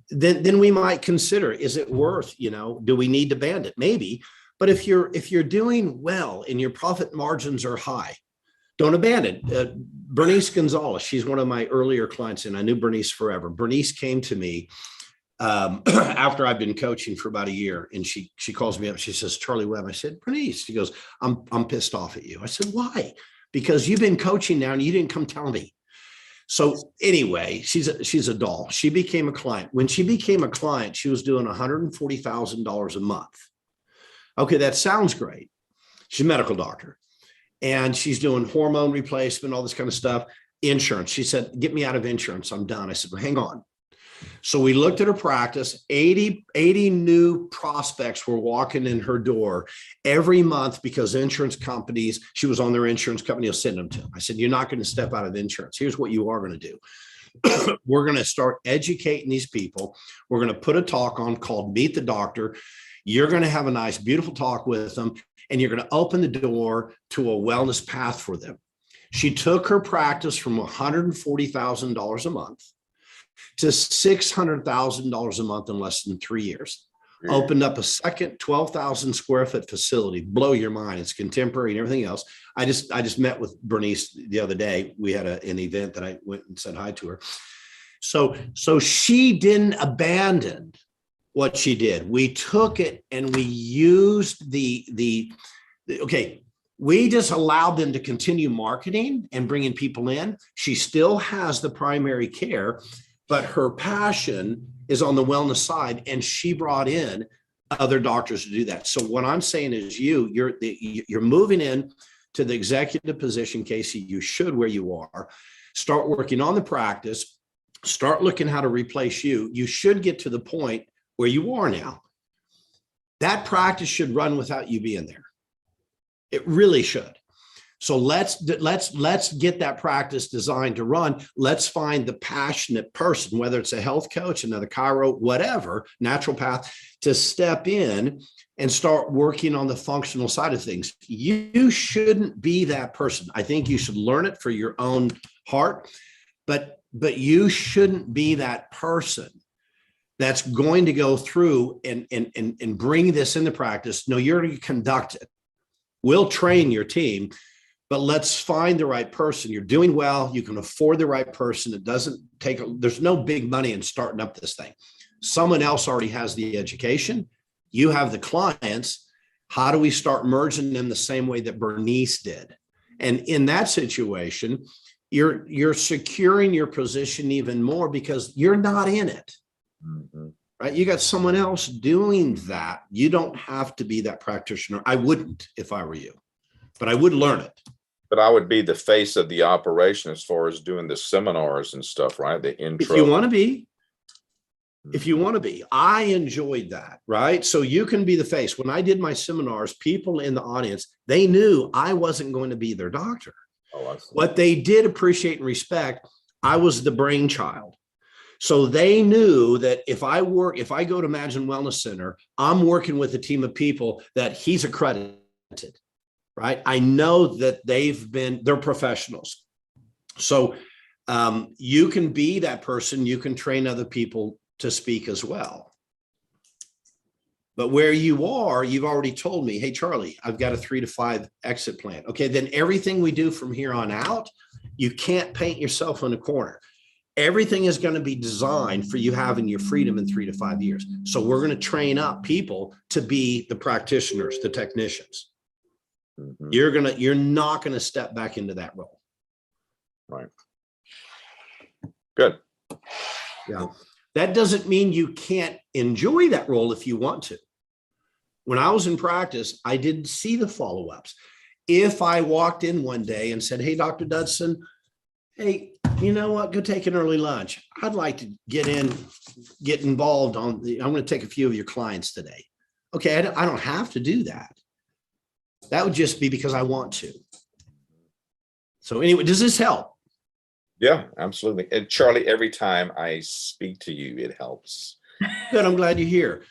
then we might consider, is it worth, do we need to band it? Maybe. But if you're doing well and your profit margins are high, don't abandon. Bernice Gonzalez, she's one of my earlier clients, and I knew Bernice forever. Bernice came to me after I've been coaching for about a year, and she calls me up. She says, Charlie Webb. I said, Bernice. She goes, I'm pissed off at you. I said, why? Because you've been coaching now and you didn't come tell me. So anyway, she's a doll. She became a client. When she became a client, she was doing $140,000 a month. Okay, that sounds great. She's a medical doctor, and she's doing hormone replacement, all this kind of stuff. Insurance. She said, get me out of insurance. I'm done. I said, well, hang on. So we looked at her practice. 80 new prospects were walking in her door every month because insurance companies, she was on their insurance company, will send them to them. I said, you're not going to step out of insurance. Here's what you are going to do. We're going to start educating these people. We're going to put a talk on called Meet the Doctor. You're going to have a nice, beautiful talk with them, and you're going to open the door to a wellness path for them. She took her practice from $140,000 a month to $600,000 a month in less than 3 years. Yeah. Opened up a second 12,000 square foot facility. Blow your mind. It's contemporary and everything else. I just met with Bernice the other day. We had an event that I went and said hi to her. So she didn't abandon what she did. We took it and we used okay. We just allowed them to continue marketing and bringing people in. She still has the primary care, but her passion is on the wellness side, and she brought in other doctors to do that. So what I'm saying is you're moving in to the executive position, Casey. You should, where you are, start working on the practice, start looking how to replace you. You should get to the point where you are now. That practice should run without you being there. It really should. So let's get that practice designed to run. Let's find the passionate person, whether it's a health coach, another chiro, whatever, naturopath, to step in and start working on the functional side of things. You shouldn't be that person. I think you should learn it for your own heart, but you shouldn't be that person that's going to go through and bring this into practice. No, you're going to conduct it. We'll train your team, but let's find the right person. You're doing well. You can afford the right person. It doesn't take, there's no big money in starting up this thing. Someone else already has the education. You have the clients. How do we start merging them the same way that Bernice did? And in that situation, you're securing your position even more because you're not in it, right? You got someone else doing that. You don't have to be that practitioner. I wouldn't if I were you, but I would learn it. But I would be the face of the operation as far as doing the seminars and stuff, right? The intro. If you want to be. If you want to be, I enjoyed that, right? So you can be the face. When I did my seminars, people in the audience, they knew I wasn't going to be their doctor. Oh, I see. What they did appreciate and respect, I was the brainchild. So they knew that if I go to Imagine Wellness Center, I'm working with a team of people that he's accredited, right? I know that they're professionals. So you can be that person. You can train other people to speak as well. But where you are, you've already told me, hey, Charlie, I've got a 3 to 5 exit plan. Okay, then everything we do from here on out, you can't paint yourself in a corner. Everything is going to be designed for you having your freedom in 3 to 5 years. So we're going to train up people to be the practitioners, the technicians. You're not going to step back into that role. Right. Good. Yeah. That doesn't mean you can't enjoy that role if you want to. When I was in practice, I didn't see the follow-ups. If I walked in one day and said, hey, Dr. Dudson, hey, you know what? Go take an early lunch. I'd like to get involved I'm going to take a few of your clients today. Okay, I don't have to do that. That would just be because I want to. So anyway, does this help? Yeah, absolutely. And Charlie, every time I speak to you, it helps. Good. I'm glad you're here.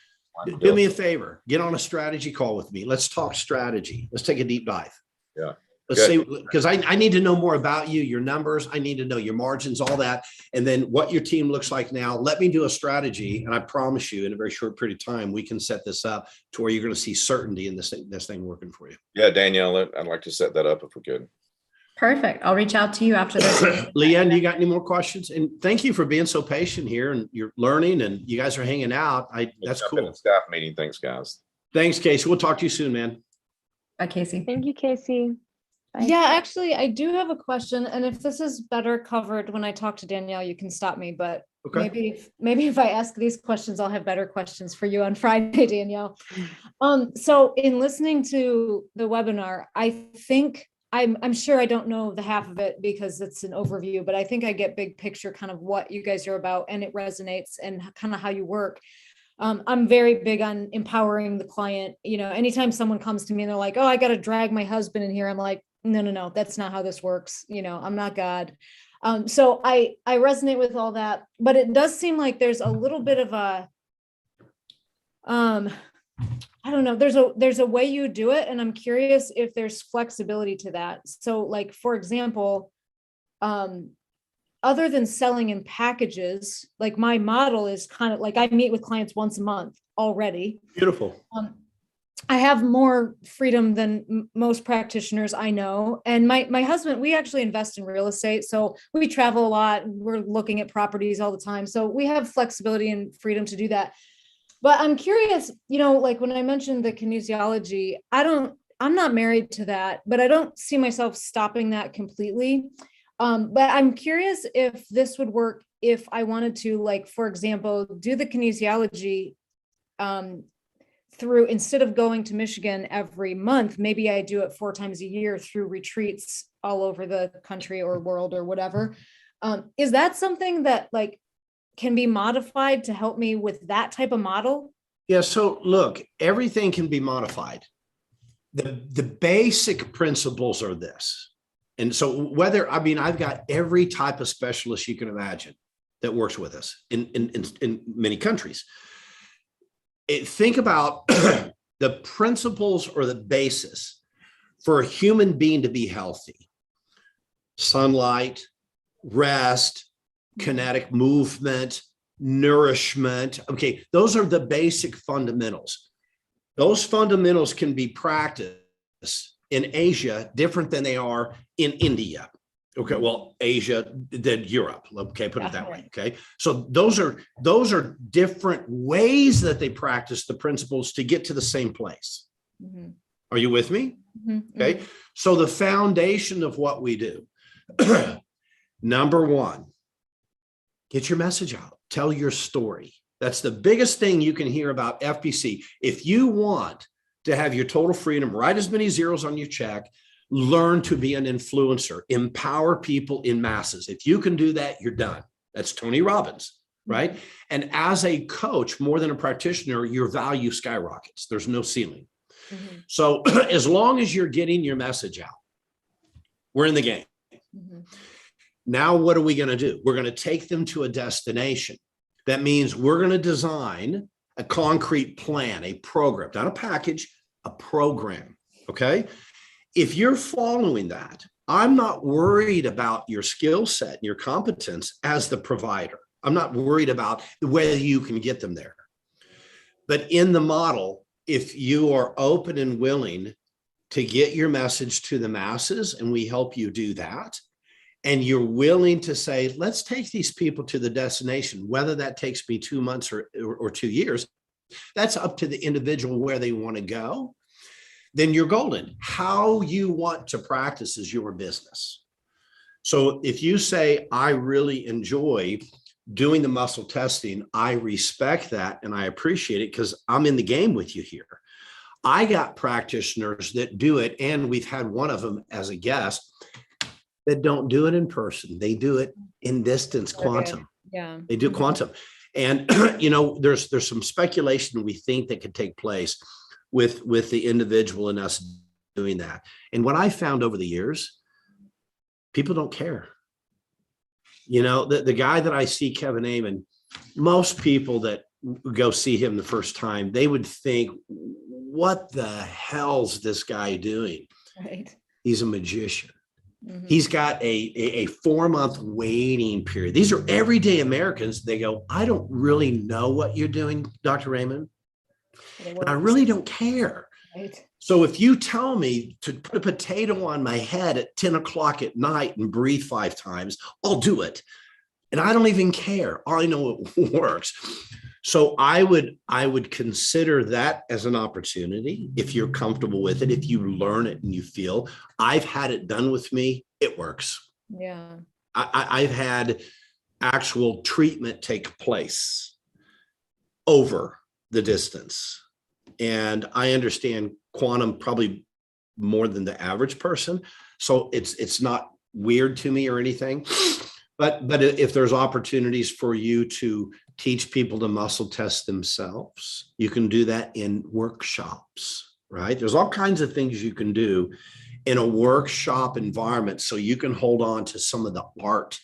Do me a favor. Get on a strategy call with me. Let's talk strategy. Let's take a deep dive. Yeah. Let's see, because I need to know more about you, your numbers. I need to know your margins, all that. And then what your team looks like now. Let me do a strategy. And I promise you in a very short period of time, we can set this up to where you're going to see certainty in this thing working for you. Yeah, Danielle, I'd like to set that up if we could. Perfect. I'll reach out to you after this. Leanne, you got any more questions? And thank you for being so patient here and you're learning and you guys are hanging out. That's cool. Staff meeting. Thanks, guys. Thanks, Casey. We'll talk to you soon, man. Bye, Casey. Thank you, Casey. Bye. Yeah, actually, I do have a question. And if this is better covered when I talk to Danielle, you can stop me. But Okay. maybe if I ask these questions, I'll have better questions for you on Friday, Danielle. So in listening to the webinar, I think I'm sure I don't know the half of it because it's an overview, but I think I get big picture kind of what you guys are about and it resonates and kind of how you work. I'm very big on empowering the client. You know, anytime someone comes to me and they're like, oh, I got to drag my husband in here. I'm like, no, that's not how this works. You know, I'm not God. So I resonate with all that, but it does seem like there's a little bit of a, I don't know, there's a way you do it. And I'm curious if there's flexibility to that. So like, for example, other than selling in packages, like my model is kind of like, I meet with clients once a month already. Beautiful. I have more freedom than most practitioners I know. And my husband, we actually invest in real estate. So we travel a lot. We're looking at properties all the time. So we have flexibility and freedom to do that. But I'm curious, you know, like when I mentioned the kinesiology, I'm not married to that, but I don't see myself stopping that completely. But I'm curious if this would work if I wanted to, like, for example, do the kinesiology through, instead of going to Michigan every month, maybe I do it 4 times a year through retreats all over the country or world or whatever. Is that something that like can be modified to help me with that type of model? Yeah, so look, everything can be modified. The basic principles are this. And so whether, I mean, I've got every type of specialist you can imagine that works with us in many countries. Think about the principles or the basis for a human being to be healthy. Sunlight, rest, kinetic movement, nourishment. Okay, those are the basic fundamentals. Those fundamentals can be practiced in Asia different than they are in India. Okay, well, Asia, then Europe. Okay, put it that way. Okay, so those are different ways that they practice the principles to get to the same place. Mhm. Are you with me? Mhm, Okay, so the foundation of what we do, number one, get your message out, tell your story. That's the biggest thing you can hear about FBC. If you want to have your total freedom, write as many zeros on your check, learn to be an influencer, empower people in masses. If you can do that, you're done. That's Tony Robbins, right? And as a coach, more than a practitioner, your value skyrockets. There's no ceiling. mhm, So as long as you're getting your message out, we're in the game. mhm. Now, what are we going to do? We're going to take them to a destination. That means we're going to design a concrete plan, a program, not a package, a program. Okay. If you're following that, I'm not worried about your skill set and your competence as the provider. I'm not worried about whether you can get them there. But in the model, if you are open and willing to get your message to the masses, and we help you do that, and you're willing to say, let's take these people to the destination, whether that takes me 2 months or 2 years, that's up to the individual where they want to go, then you're golden. How you want to practice is your business. So if you say, I really enjoy doing the muscle testing, I respect that and I appreciate it because I'm in the game with you here. I got practitioners that do it, and we've had one of them as a guest that don't do it in person. They do it in distance, quantum. Yeah. They do quantum. And, you know, there's some speculation we think that could take place with the individual and us doing that. And what I found over the years, people don't care. You know, the guy that I see, Kevin Amon, most people that go see him the first time, they would think, what the hell's this guy doing? Right. He's a magician. Mhm. He's got a 4-month waiting period. These are everyday Americans. They go, I don't really know what you're doing, Dr. Raymond. And I really don't care. Right. So if you tell me to put a potato on my head at 10 o'clock at night and breathe 5 times, I'll do it. And I don't even care. All I know it works. So I would consider that as an opportunity if you're comfortable with it, if you learn it and you feel. I've had it done with me, it works. Yeah. I've had actual treatment take place over the distance. And I understand quantum probably more than the average person. So it's not weird to me or anything. But if there's opportunities for you to teach people to muscle test themselves, you can do that in workshops, right? There's all kinds of things you can do in a workshop environment so you can hold on to some of the art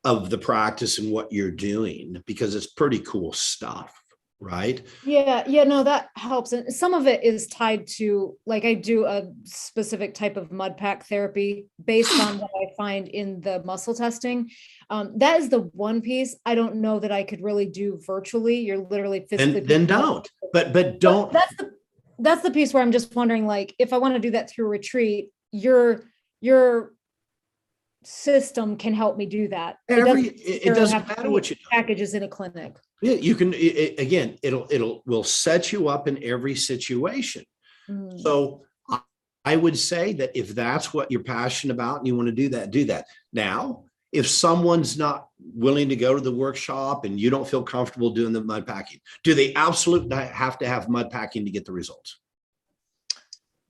of the practice and what you're doing, because it's pretty cool stuff, right? Yeah, no, that helps. And some of it is tied to, like, I do a specific type of mud pack therapy based on what I find in the muscle testing. That is the one piece I don't know that I could really do virtually. You're literally physically. Then don't. But don't. That's the piece where I'm just wondering, like, if I want to do that through retreat, your system can help me do that. It doesn't matter what you do. Packages in a clinic. Yeah, you can, again, will set you up in every situation. Mm. So I would say that if that's what you're passionate about and you want to do that. Now, if someone's not willing to go to the workshop and you don't feel comfortable doing the mud packing, do they absolutely have to have mud packing to get the results?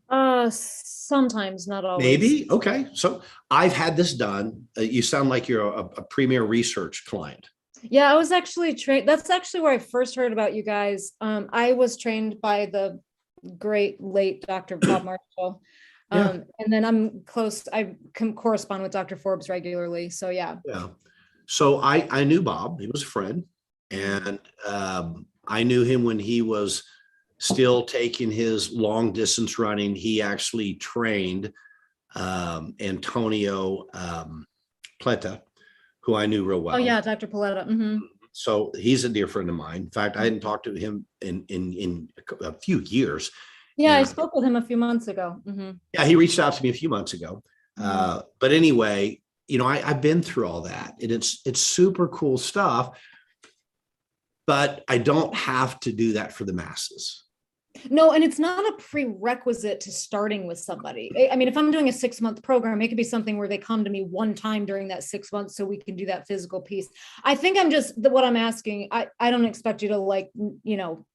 Sometimes, not always. Maybe. Okay. So I've had this done. You sound like you're a premier research client. Yeah, I was actually trained. That's actually where I first heard about you guys. I was trained by the great late Dr. Bob Marshall. Yeah. And then I'm close. I can correspond with Dr. Forbes regularly. So yeah. Yeah. So I knew Bob. He was a friend, and I knew him when he was still taking his long distance running. He actually trained Antonio Pleta, who I knew real well. Oh yeah, Dr. Paletta. Mm-hmm. So he's a dear friend of mine. In fact, I hadn't talked to him in a few years. Yeah, I And spoke with him a few months ago. Mm-hmm. yeah, he reached out to me a few months ago. But anyway, you know, I've been through all that, and it's super cool stuff. But I don't have to do that for the masses. No, and it's not a prerequisite to starting with somebody. I mean, if I'm doing a 6-month program, it could be something where they come to me one time during that 6 months so we can do that physical piece. I think what I'm asking, I don't expect you to like, you know,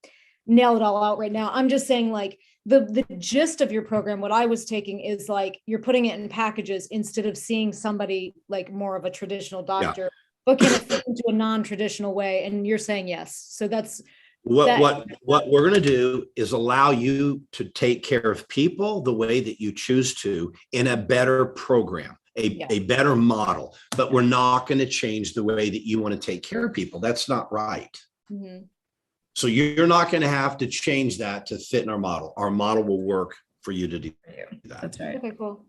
nail it all out right now. I'm just saying like the gist of your program, what I was taking is like, you're putting it in packages instead of seeing somebody like more of a traditional doctor, but can it fit into a non-traditional way? And you're saying yes. So that's, what we're going to do is allow you to take care of people the way that you choose to in a better program, a better model, but we're not going to change the way that you want to take care of people. That's not right. Mm-hmm. So you're not going to have to change that to fit in our model. Our model will work for you to do that. That's right. Okay, cool.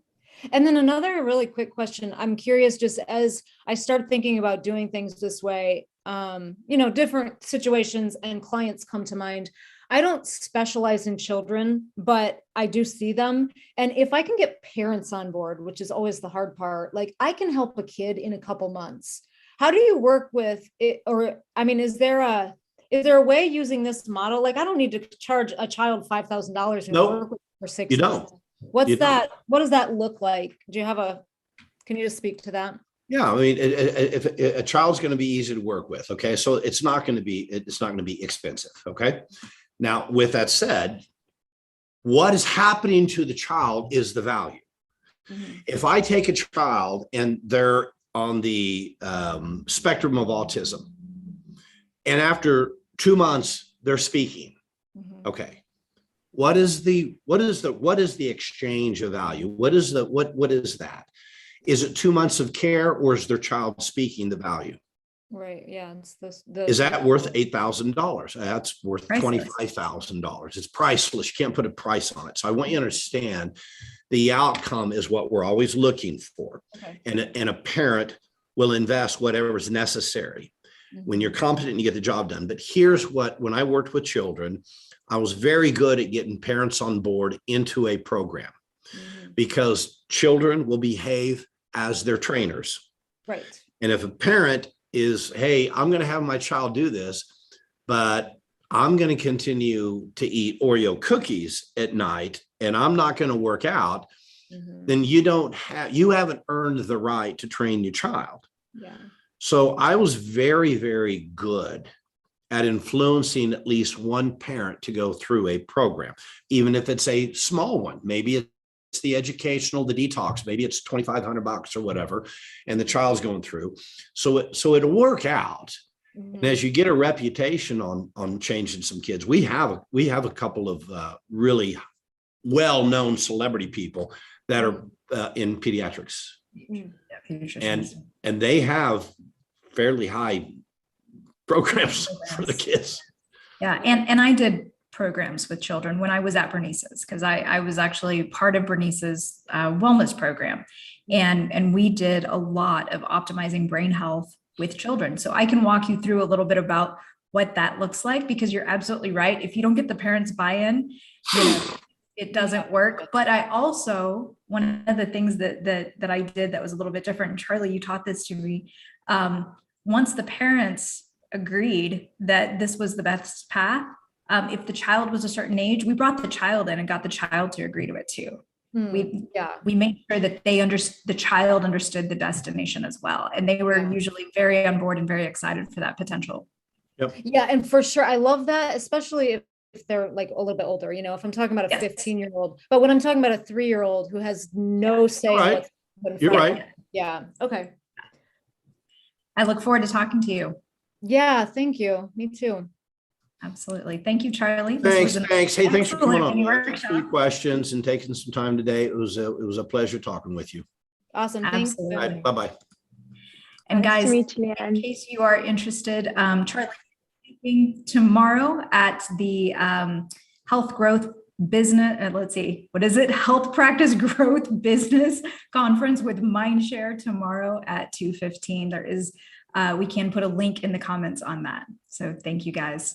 And then another really quick question. I'm curious, just as I start thinking about doing things this way, you know, different situations and clients come to mind. I don't specialize in children, but I do see them. And if I can get parents on board, which is always the hard part, like I can help a kid in a couple months. How do you work with it? Or, I mean, is there a way using this model? Like, I don't need to charge a child $5,000 and work with for 6 months. What does that look like? Can you just speak to that? Yeah, I mean, if a child's going to be easy to work with, okay, so it's not going to be expensive, okay. Now, with that said, what is happening to the child is the value. Mm-hmm. If I take a child and they're on the spectrum of autism, and after 2 months they're speaking, okay, what is the exchange of value? What is that? Is it 2 months of care, or is their child speaking the value? Right. Yeah. It's is that worth $8,000? That's worth priceless. $25,000. It's priceless. You can't put a price on it. So I want you to understand the outcome is what we're always looking for. Okay. And a parent will invest whatever is necessary. Mm-hmm. When you're competent, you get the job done. But here's when I worked with children, I was very good at getting parents on board into a program, because children will behave as their trainers. Right. And if a parent is, hey, I'm going to have my child do this, but I'm going to continue to eat Oreo cookies at night and I'm not going to work out, then you haven't earned the right to train your child. Yeah. So I was very, very good at influencing at least one parent to go through a program, even if it's a small one. Maybe it's the educational, the detox, maybe it's $2,500 or whatever, and the child's going through. So it'll work out. And as you get a reputation on changing some kids, we have a couple of really well-known celebrity people that are in pediatrics, and they have fairly high programs for the kids. Yeah, and I did programs with children when I was at Bernice's, because I was actually part of Bernice's wellness program, and we did a lot of optimizing brain health with children. So I can walk you through a little bit about what that looks like, because you're absolutely right. If you don't get the parents' buy-in, it doesn't work. But I also, one of the things that I did that was a little bit different, and Charlie, you taught this to me, once the parents agreed that this was the best path, if the child was a certain age, we brought the child in and got the child to agree to it too. We made sure that the child understood the destination as well. And they were usually very on board and very excited for that potential. Yep. Yeah. And for sure, I love that, especially if they're like a little bit older, if I'm talking about a Yes. 15-year-old, but when I'm talking about a 3-year-old who has no say in Right. what's put in You're front of right. them. Yeah. Okay. I look forward to talking to you. Yeah. Thank you. Me too. Absolutely. Thank you, Charlie. This Thanks, was an thanks. Hey, thanks for coming excellent on. mini Thanks for your workshop. questions and taking some time today. It was a pleasure talking with you. Awesome. Thanks. Absolutely. All right, bye-bye. And Nice guys, to meet you, in Leanne. case you are interested, Charlie is speaking tomorrow at the Health Growth Business, let's see, what is it? Health Practice Growth Business Conference with Mindshare tomorrow at 2:15. There is, we can put a link in the comments on that. So thank you guys.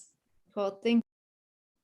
Cool. Thank